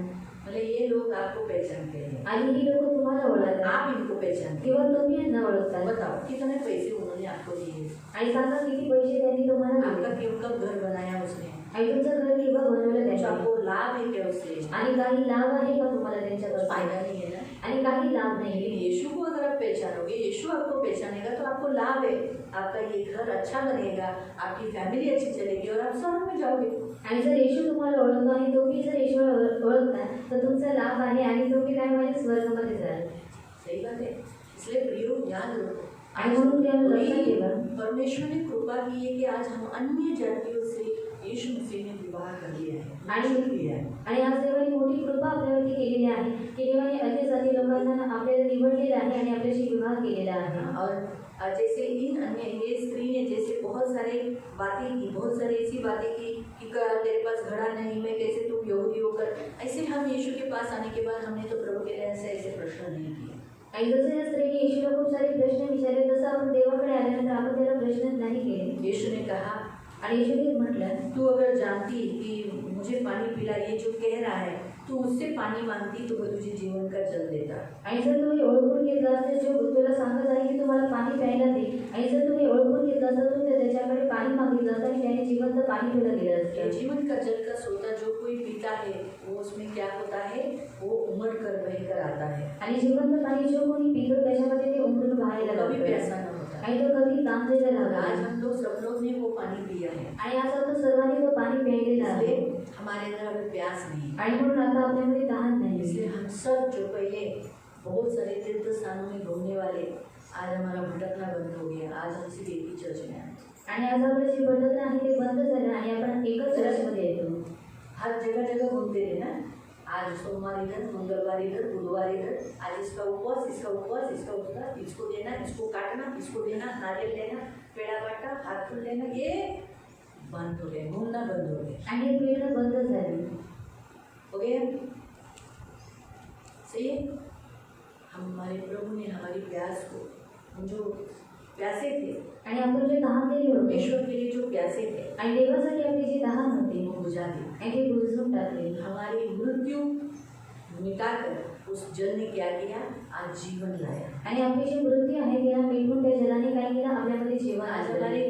बोले ये लोग आपको पहचानते हैं, आणि ही लोक तुम्हाला ओळखतात आप इनको पहचानते हैं, किंवा तुम्ही यांना ओळखता. बताओ कितने पैसे उन्होंने आपको दिए, आणि सांगा किती पैसे त्यांनी तुम्हाला आपका दिले. क्यों कब घर बनाया उसने, आणि तुमचं घर किंवा बनवलं कुछ त्यांनी. आपको लाभ है क्या उससे? आणि काही लाभ आहे का तुम्हाला त्यांच्यापासून? फायदा नहीं है ना। आणि काही लाभ नाही. लेकिन यीशु को अगर आप पहचानोगे, यीशु आपको पहचानेगा तो आपको लाभ है, आपका ये घर अच्छा बनेगा, आपकी फैमिली अच्छी चलेगी और आप स्वर्ग में जाओगे। आणि जर येशू तुम्हाला ओळखतो आणि तुम्ही जर येशूला ओळखता तर तुमचा लाभ आहे आणि तुम्ही काय म्हणजे स्वर्गामध्ये जाल. सही बात है, इसलिए प्रियो याद रखो, आणि म्हणून ते लक्षात ठेवा. परमेश्वर ने कृपा की है कि आज हम अन्य जातियों से यीशु मसीह ने विवाह कर लिया है, आणि लिया है। आणि आज देवाने मोठी कृपा आपल्यावरती केलेली आहे की देवाने अन्य जाती लोकांना आपल्याला निवडलेलं आहे आणि आपल्याशी विवाह केलेला आहे. और जैसे इन अन्य ये स्त्री ने जैसे बहुत सारे बातें की, बहुत सारी ऐसी बातें की कि तेरे पास घड़ा नहीं, मैं कैसे तुम यहूदी होकर, ऐसे हम यीशु के पास आने के बाद हमने तो प्रभु के लिए ऐसे प्रश्न नहीं किए। आणि जसं या स्त्रीने येशूला खूप सारे प्रश्न विचारले तसं आपण देवाकडे आल्यानंतर आपण त्याला प्रश्न नाही केले. यीशु ने कहा, आणि येशूने म्हटलं तू अगर जानती कि मुझे पानी पिला, ये जो कह रहा है, तू मुझसे पानी मांगती तो मैं तुझे जीवन का जल देता। आणि जर तुम्ही ओळखून घेतलं असतं जो तुला सांगत आहे की तुम्हाला पाणी प्यायला दे, आणि जर तुम्ही ओळखून घेतलं असतं तर त्याच्याकडे पाणी मागितलं असतं आणि त्याने जिवंत पाणी तुला दिलं ये असतं. जीवन का जल का सोता जो कोई पीता है वो उसमें क्या होता है, वो उमड़ कर बह कर आता है, आणि जिवंत पाणी जो कोणी पितो त्याच्यामध्ये ते उमटून बाहेर कभी लागतं प्यासा न होता। आणि तो कधी तांबलेला आज लागला. हम लोग सब लोग ने वो पानी पिया है, आणि आज आपण सर्वांनी तो पाणी प्यायलेला आहे. इसलिए हमारे अंदर अभी प्यास नहीं, आणि म्हणून आता आपल्यामध्ये तहान नाही. इसलिए हम सब जो पहले बहुत सारे तीर्थ स्थानों में घूमने वाले, आज हमारा भटकना बंद हो गया, आज हम सिर्फ एक ही चर्च में आए। आणि आज आपलं जे भटकणं आहे ते बंद झालं आणि आपण एकच चर्चमध्ये येतो. हर जगह जगह घूमते थे ना, आज सोमवार इधर, मंगलवार इधर, बुधवार इधर, आज इसका उपवास, इसका उपवास, इसका उपवास, इसको देना, इसको काटना, इसको देना, नारियल लेना, पेड़ा बांटना, हाथ फूल लेना, ये बंद हो गए, घूमना बंद हो गए। आणि हे फिरणं बंद झालं. हो गया सही है। हमारे प्रभु ने हमारी प्यास को, हम जो प्यासे थे, आणि आपण जे तहान दिली होती ईश्वर के लिए जो प्यासे थे, आणि देवासाठी आपली जी तहान होती वो बुझा दी। आणि ते बुजवून टाकले. हमारी मृत्यु मिटाकर उस जल ने क्या किया, आज जीवन लाया। आणि आपली जी मृत्यू आहे तिला मिटवून त्या जलाने काय केलं, आपल्यामध्ये जीवन आज आणलं. हमारे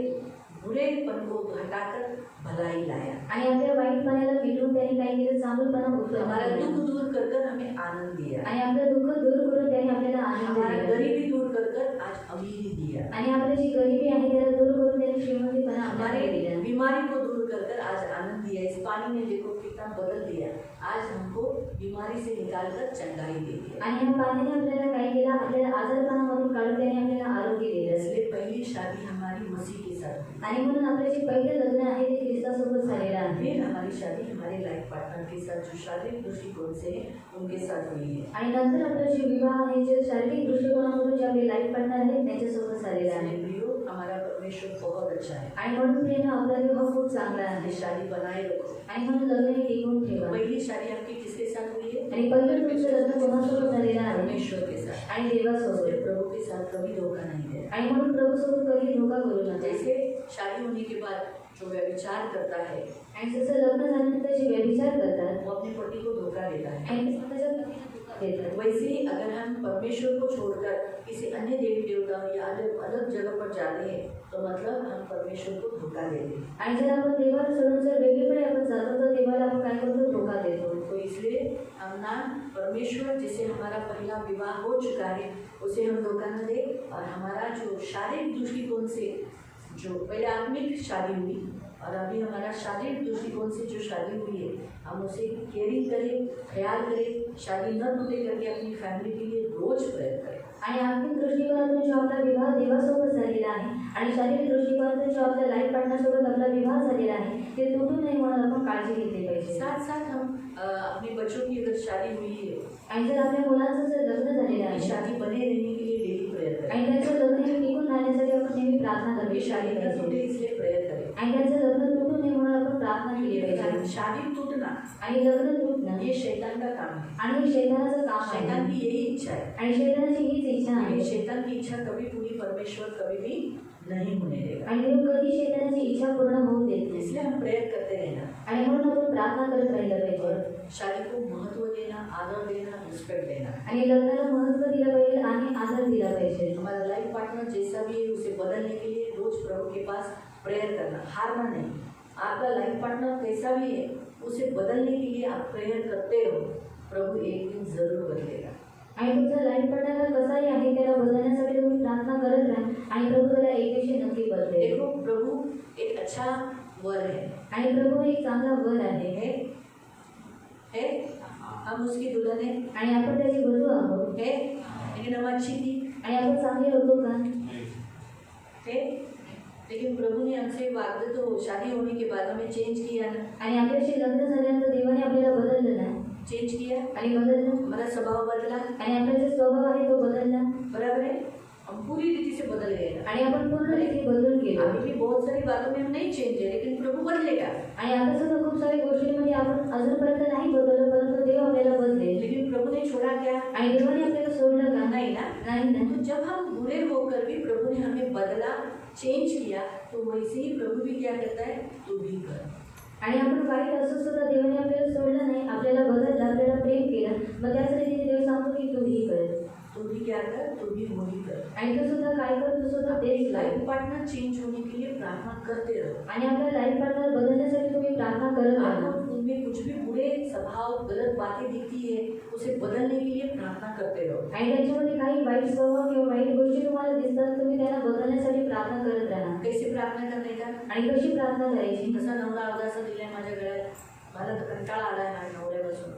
बुरेपन को हटाकर भलाई लाया। आणि आपल्या वाईटपणाला मिटवून त्याने काय केलं, चांगुलपणा उत्पन्न हमारा केला. दुख दूर कर कर हमें आनंद दिया। आणि आपलं दुःख दूर करून त्याने आपल्याला आपल्याला आनंद हमारा दिला गरीबी दूर कर कर आज अमीरी दिया, आणि आपली जी गरिबी आहे त्याला दूर करून त्याने श्रीमंतीपणा हमारे आपल्याला दिला बीमारी को दूर कर कर आज आनंद दिया। इस पानी ने देखो कितना बदल दिया, आज हमको बीमारी से निकाल कर चंगाई दे दिया। आणि ह्या पाण्याने आपल्याला काय केलं, आपल्याला आजारपणामधून काढून त्याने आपल्याला आरोग्य दिलं इसलिए पहली शादी हमारी मसीह के साथ हुई, आणि म्हणून आपलं जे पहिलं लग्न आहे ते ख्रिस्तासोबत झालेलं आहे फिर हमारी शादी हमारे लाइफ पार्टनर के साथ जो शारीरिक दृष्टिकोण से है उनके साथ हुई है। आणि नंतर आपला जे विवाह आहे जे शारीरिक दृष्टिकोनामधून जे आपले लाईफ पार्टनर आहेत त्यांच्यासोबत झालेला आहे प्रियो, हमारा परमेश्वर बहुत अच्छा है। आणि म्हणून प्रेम आपला विवाह खूप चांगला आहे ये शादी बनाए रखो। आणि म्हणून लग्न हे टिकवून ठेवा पहली शादी आपकी किसके साथ हुई है? आणि पहिलं तुमचं लग्न कोणासोबत झालेलं आहे परमेश्वर के साथ। आणि देवासोबत फिर प्रभु के साथ कभी धोखा नहीं देना। आणि म्हणून प्रभूसोबत कधी धोका करू नका जैसे शादी होने के बाद जो व्यभिचार करता है आणि जसं लग्न झाल्यानंतर जे व्यभिचार करतात वो अपने पति को धोखा देता है, आणि ते स्वतःच्या पतीला धोका देतात वैसे ही अगर हम परमेश्वर को छोड़कर किसी अन्य देवी देवता या अलग अलग जगह पर जाते हैं तो मतलब हम परमेश्वर को धोखा देते हैं। आणि जर आपण देवाला सोडून जर वेगळीकडे आपण जातो तर देवाला आपण काय करतो, धोका देतो तो इसलिए हम ना परमेश्वर जिसे हमारा पहला विवाह हो चुका है उसे हम धोखा न दे, और हमारा जो शारीरिक दृष्टिकोण से जो पहले आत्मिक शादी हुई और अभी हमारा शारीरिक दृष्टिकोण से जो शादी हुई है हम उसे केयरिंग करें, ख्याल करें, शादी न टूटे करके अपनी फैमिली के लिए रोज प्रयत्न करें। आणि आर्थिक दृष्टिकोनातून जो आपला विवाह देवासोबत झालेला आहे आणि शारीरिक दृष्टिकोनातून जो आपल्या लाईफ पार्टनरसोबत आपला विवाह झालेला आहे ते तुटू नये म्हणून आपण काळजी घेतली पाहिजे साथ साथ हम अपने बच्चों की अगर शादी हुई है आणि जर आपल्या मुलांचं जर लग्न झालेलं अपनी आहे शादी बने रहने के लिए डेली प्रयत्न करें, आणि त्यांचं लग्न हे टिकून राहण्यासाठी आपण नेहमी प्रार्थना अपनी करली शादी न टूटे पाहिजे इसलिए प्रयत्न करें। आणि त्यांचं लग्न तुटू नये म्हणून आपण प्रार्थना केली पाहिजे शादी टूटना आणि लग्न तुटणं ये शैतान का काम है, आणि हे शैतानाचं काम शैतान आहे की यही इच्छा है। आणि शैतानाची हीच इच्छा आहे लेकिन शैतान की इच्छा कभी पूरी परमेश्वर कभी भी नहीं होने देगा, आणि देव कधी शैतानाची इच्छा पूर्ण होऊ देत नाही इसलिए हम प्रयत्न करते रहना आणि म्हणून आपण प्रार्थना करत राहिलं पाहिजे और शादी को महत्व देना, आदर देना, रिस्पेक्ट देना। आणि लग्नाला महत्त्व दिलं पाहिजे आणि आदर दिला पाहिजे हमारा लाइफ पार्टनर जैसा भी है उसे बदलने के लिए रोज प्रभु के पास प्रेयर करना, हारना नहीं। आपका लाइफ पार्टनर कैसा भी है उसे बदलने के लिए आप प्रेयर करते रहो, प्रभु एक दिन जरूर बदलेगा। आणि तुमचा लाईफ पार्टनर कसाही आहे त्याला बदलण्यासाठी तुम्ही प्रार्थना करत राहा आणि प्रभू त्याला एक दिवशी नक्की बदलेल देखो प्रभु एक अच्छा वर है, आणि प्रभू एक चांगला वर आहे है हम उसकी दुल्हन है, आणि आपण त्याची वधू आहोत है लेकिन हम अच्छी थी, आणि आपण चांगले होतो का है लेकिन प्रभु ने हमसे वादा तो शादी होने के बाद हमें चेंज किया ना, आणि आपल्याशी लग्न झाल्यानंतर देवाने आपल्याला बदललं ना चेंज किया, आणि बदललं हमारा स्वभाव बदला, आणि आपला जो स्वभाव आहे तो बदलला बराबर है, हम पूरी रीति से बदल गए ना। आणि आपण पूर्ण रीती बदलून गेलो अभी भी बहुत सारी बातों में हम नहीं चेंज है लेकिन प्रभु बदलेगा, आणि आता सुद्धा खूप साऱ्या गोष्टींमध्ये आपण अजूनपर्यंत नाही बदललो परंतु देव आपल्याला बदलेल लेकिन प्रभु ने छोड़ा क्या? आणि देवाने आपल्याला सोडलं का नहीं ना। नाही ना तो जब हम बुरे होकर भी प्रभु ने हमें बदला, चेंज किया, तो वैसे ही प्रभु भी क्या करता है, तू भी कर। आणि आपण वाईट असून सुद्धा देवाने आपल्याला सोडलं नाही, आपल्याला बदललं, आपल्याला प्रेम केलं, मग त्याच रीतीने देव सांगतो की तू ही कर, तू भी क्या कर, तू भी वही कर। आणि तू सुद्धा काय कर, तू सुद्धा तेच कर. लाइफ पार्टनर चेंज होने के लिए प्रार्थना करते रहो, आणि आपल्या लाईफ पार्टनर बदलण्यासाठी तुम्ही प्रार्थना करत राहा आपको उनमें कुछ भी बुरे स्वभाव, गलत बातें दिखती है उसे बदलने के लिए प्रार्थना करते रहो। आणि त्याच्यामध्ये काही वाईट स्वभाव किंवा वाईट गोष्टी तुम्हाला दिसतात, तुम्ही त्यांना बदलण्यासाठी प्रार्थना करत राहा. कैसे प्रार्थना करने का? आणि कशी प्रार्थना करायची? कसा नवरा अवदासा दिलाय माझ्या गळ्यात, मला तर कंटाळा आलाय माझ्या नवऱ्यापासून,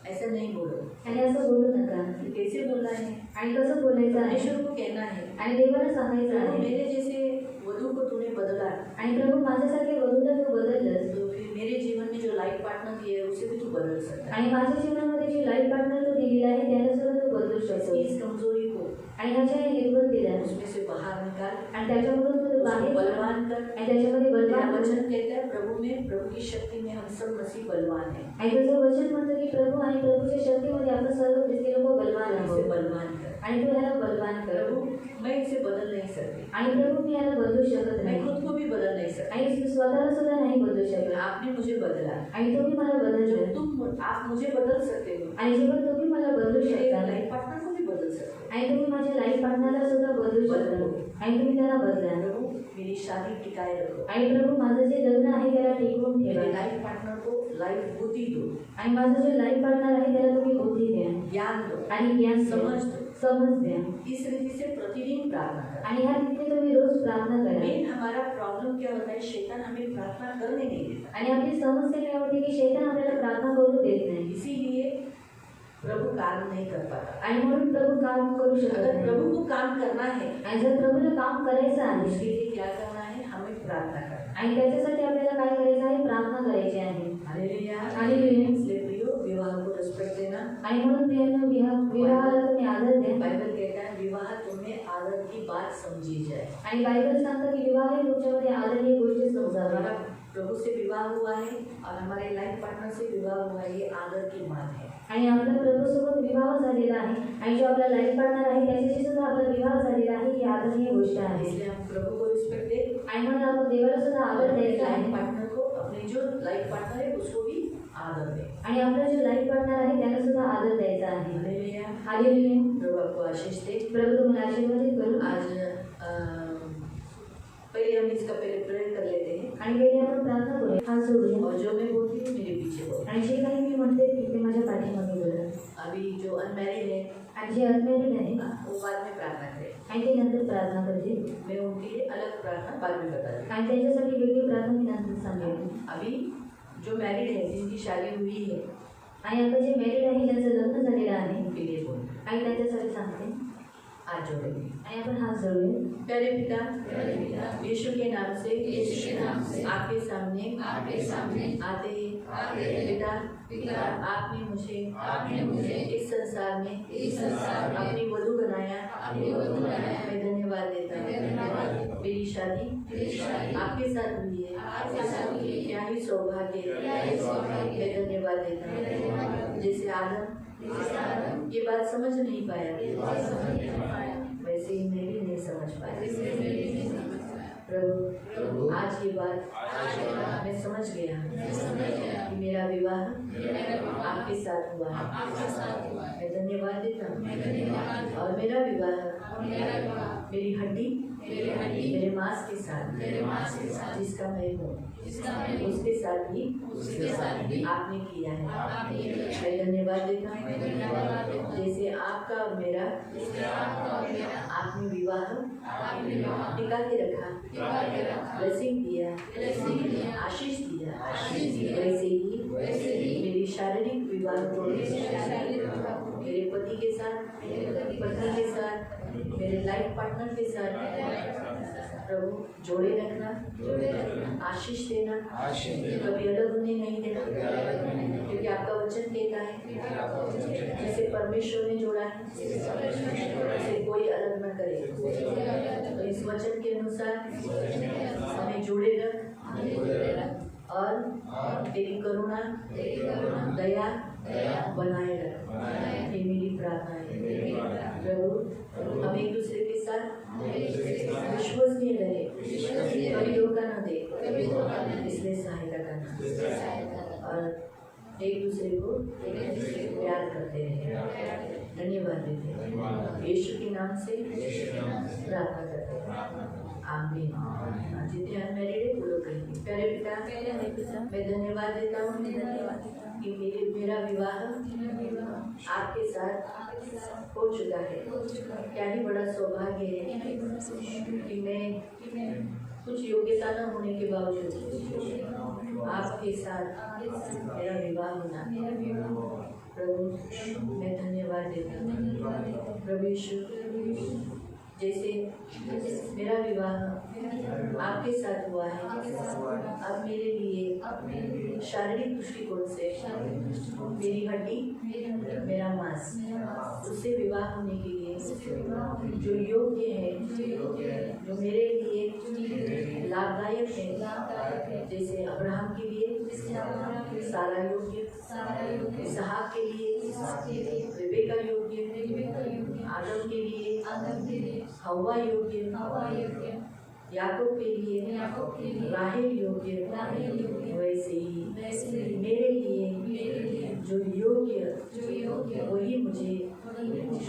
ऐसा नहीं बोलो। आणि असं बोलू नका. कैसे बोलना है? आणि कसं बोलायचं आहे? परमेश्वर को कहना है, आणि देवाला सांगायचं प्रभु आहे, मेरे जैसे वधू को तूने बदला, आणि प्रभू माझ्यासारखे वधूला तू बदललंस, तो फिर मेरे जीवन में जो लाइफ पार्टनर दिए है उसे भी तू बदल सकता है। आणि माझ्या जीवनामध्ये जी लाईफ पार्टनर तू दिलेला आहे त्याला सुद्धा तू बदलू शकतो. इस कमजोरी को आणि ह्याच्या निर्बंधीला उसमें से बाहर निकाल, आणि त्याच्यामधून तू उसको बाहेर बलवान कर। आणि त्याच्यामध्ये मेरा बलवान वचन वचन. कहता है प्रभु में, प्रभु की शक्ति में हम सब मसीह बलवान है, आणि तुझं वचन म्हणतं की प्रभु आणि प्रभूच्या शक्तीमध्ये आपण सर्व ख्रिस्ती लोक बलवान इसे आहोत. बलवान कर। आणि तू ह्याला बलवान कर. प्रभु मैं इसे बदल नहीं सकती, आणि प्रभू मी याला बदलू शकत मैं नाही, खुद को भी बदल नहीं सकती, आणि स्वतःला सुद्धा नाही बदलू शकत, आपने मुझे बदला, आणि तुम्ही मला बदललं, जब तुम आप मुझे बदल सकते हो, आणि जेव्हा तुम्ही मला बदलू मेरे शकता लाइफ पार्टनर को भी बदल सकते हो। आणि तुम्ही माझ्या लाईफ पार्टनरला सुद्धा बदलू शकता आणि तुम्ही त्याला बदला. प्रभु मेरी शादी टिकाए रखो, आणि प्रभू माझं जे लग्न आहे त्याला टिकवून ठेवा, मेरे लाइफ पार्टनर को लाइफ बुद्धि दो, आणि माझं जे लाईफ पार्टनर आहे त्याला तुम्ही बुद्धी द्या ज्ञान दो, आणि ज्ञान द्या समझ दो, समज द्या इस रीति से प्रतिदिन प्रार्थना करें। आणि ह्या रीतीने तुम्ही रोज प्रार्थना करा मेन हमारा प्रॉब्लम क्या होता है, शैतान हमें प्रार्थना करने नहीं देता। आणि आपली समस्या काय होते की शैतान आपल्याला प्रार्थना करू देत नाही इसीलिए प्रभु काम नहीं कर पाता। आणि म्हणून प्रभू काम करू शकत अगर नाही प्रभु को काम करना है, आणि जर प्रभूला काम करायचं उसके आहे लिए क्या करना है, हमें प्रार्थना करना है। आणि त्याच्यासाठी आपल्याला काय करायचं आहे, प्रार्थना करायची आहे हालेलुया। हालेलुया। इसलिए प्रियो, विवाह को रिस्पेक्ट देना। आणि म्हणून प्रियांनो विवाहाला तुम्ही आदर द्या बाइबल कहता है विवाह तुम्हें आदर की बात समझी जाए। आणि बायबल सांगतं की विवाह हे तुमच्यामध्ये आदरणीय गोष्टी समजाव्या हमारा प्रभु से विवाह हुआ है और हमारे लाइफ पार्टनर से विवाह हुआ है, ये आदर की बात है। आणि आपला प्रभूसोबत विवाह झालेला आहे आणि जो आपला लाईफ पार्टनर आहे त्याच्याशी सुद्धा आपला विवाह झालेला आहे, ही आदरणीय गोष्ट आहे इसलिए हम प्रभु को रिस्पेक्ट दे आणि म्हणून आपण देवाला सुद्धा आदर द्यायचा लाइफ आहे पार्टनर को, अपने जो लाइफ पार्टनर है उसको भी आदर दे। आणि आपला जो लाईफ पार्टनर आहे त्याला सुद्धा आदर द्यायचा आहे हालेलुया। हालेलुया। प्रभु आपको आशीष दे। प्रभू तुम्हाला आशीर्वादित करू आज पहले हम इसका पहले प्रेयर कर लेते हैं आणि पहिले आपण प्रार्थना करूया, हात जोडूया और जो मैं बोलती हूँ मेरे पीछे बोलो। आणि जे काही मी म्हणते ते माझ्या पाठीमागे बोला अभी जो अनमैरिड है आणि जे अनमॅरिड आहे वो बाद में प्रार्थना करें। आणि ते नंतर प्रार्थना करते मैं उनके लिए अलग प्रार्थना बाद में बता दूँ। आणि त्यांच्यासाठी वेगळी प्रार्थना मी नंतर सांगेन अभी जो मैरिड है, जिनकी शादी हुई है, आणि आता जे मॅरिड आहे ज्यांचं लग्न झालेलं आहे उनके लिए बोल आणि त्यांच्यासाठी सांगते आज जोड़ेंगे। आणि आपण हात जोडूया प्यारे पिता, यीशु के नाम से आपके सामने आते हैं। पिता, आपने मुझे इस संसार में अपनी वधू बनाया। मैं धन्यवाद देता हूँ। मेरी शादी आपके साथ हुई है, क्या ही सौभाग्य। मैं धन्यवाद देता हूँ। जैसे आदम ये बात समझ नहीं पाया, वैसे ही मैं भी नहीं समझ पाया। प्रभु आज ये बात मैं समझ गया कि मेरा विवाह आपके साथ हुआ है। मैं धन्यवाद देता हूँ। और मेरा विवाह मेरी हड्डी मेरे मांस के साथ जिसका मैं हूँ उसके साथ ही आपने किया है। मैं धन्यवाद देता हूँ। जैसे आपका और मेरा आपने विवाह टिका के रखा, ब्लेसिंग दिया, आशीष दिया, वैसे ही मेरी शारीरिक विवाह को मेरे पति के साथ, पत्नी के साथ, मेरे लाइफ पार्टनर के साथ प्रभु जोड़े रखना, आशीष देना, कभी अलग होने नहीं देना, क्योंकि आपका वचन कहता है जिसे परमेश्वर ने जोड़ा है उसे कोई अलग न करे। तो इस वचन के अनुसार हमें जोड़े रख और तेरी करुणा दया बनाए रख। ये मेरी प्रार्थना है। प्रभु हम एक दूसरे के साथ विश्वसनीय रहे, कभी धोखा न दे, इसलिए सहायता करना और एक दूसरे को प्यार करते रहे। धन्यवाद देते हैं। यीशु के नाम से प्रार्थना करते हैं। आमीन। जितने अनमैरिड है वो लोग कहेंगे प्यारे पिता, मैं धन्यवाद देता हूँ कि मेरा विवाह आपके साथ हो चुका है। क्या ही बड़ा सौभाग्य है कि मैं कुछ योग्यता न होने के बावजूद आपके साथ मेरा विवाह होना। प्रभु मैं धन्यवाद देता हूँ। प्रभु यीशु, जैसे मेरा विवाह आपके साथ हुआ है, अब मेरे लिए शारीरिक दृष्टिकोण से मेरी हड्डी मेरा मांस उससे विवाह होने के लिए जो योग्य है, जो मेरे लिए लाभदायक है, जैसे अब्राहम के लिए सारा योग्य, इसहाक के लिए रिबेका योग्य, आदम के लिए हव्वा योग्य, याकूब के लिए राहेल योग्य, वैसे ही मेरे लिए जो योग्य वही मुझे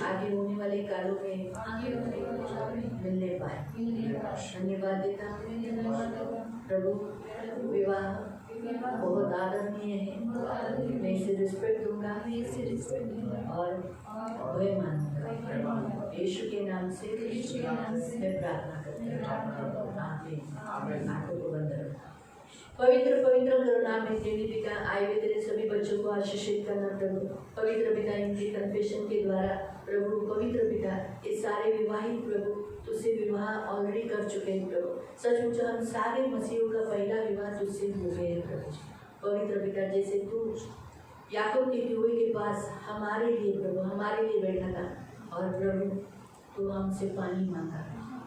आगे होने वाले कालों में मिलने पाए। धन्यवाद देता हूँ। प्रभु विवाह बहुत आदरणीय है, मैं इसे रिस्पेक्ट दूंगा और भय मानूंगा। यीशु के नाम से मैं प्रार्थना करती हूँ। आमीन। आंखों को बंद रखो। पवित्र पवित्र करुणा में देवी पिता आए हुए तेरे सभी बच्चों को आशीषित करना प्रभु। पवित्र पिता इनके कन्फेशन के द्वारा प्रभु, पवित्र पिता ये सारे विवाहित प्रभु तुझसे विवाह ऑलरेडी कर चुके हैं प्रभु। सचमुच हम सारे मसीहों का पहला विवाह तुझसे हो गए हैं प्रभु। पवित्र पिता जैसे तू याकूब के कुएं के पास हमारे लिए प्रभु, हमारे लिए बैठा था और प्रभु तू हमसे पानी मांगा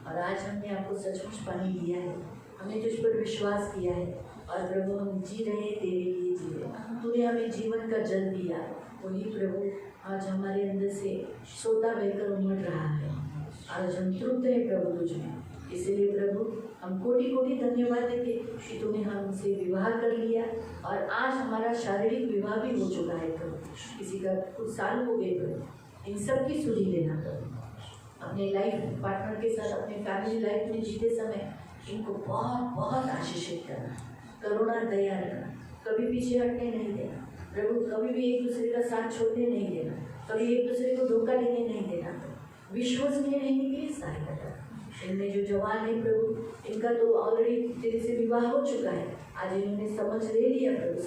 और आज हमने आपको सचमुच पानी दिया है। हमने तुझ पर विश्वास किया है और प्रभु हम जी रहे हैं तेरे लिए जी रहे। तूने हमें जीवन का जल दिया, वही प्रभु आज हमारे अंदर से सोता बहकर उमड़ रहा है। आज हम तृप्त हैं प्रभु तुझ में, इसलिए प्रभु हम कोटि कोटि धन्यवाद देते कि तूने हमसे विवाह कर लिया और आज हमारा शारीरिक विवाह भी हो चुका है प्रभु। किसी का कुछ साल हो गए प्रभु, इन सब की सुधि लेना प्रभु। अपने लाइफ पार्टनर के साथ अपने फैमिली लाइफ में जीते समय इनको बहुत बहुत आशीषित करना, करुणा दया रखना, कभी पीछे हटने नहीं देना प्रभु, कभी भी एक दूसरे का साथ छोड़ने नहीं देना, कभी एक दूसरे को धोखा देने नहीं देना, विश्वसनीय रहने के लिए सहायता करना। इनमें जो जवान है प्रभु, इनका तो ऑलरेडी तेरे से विवाह हो चुका है, आज इन्होंने समझ ले लिया प्रभु।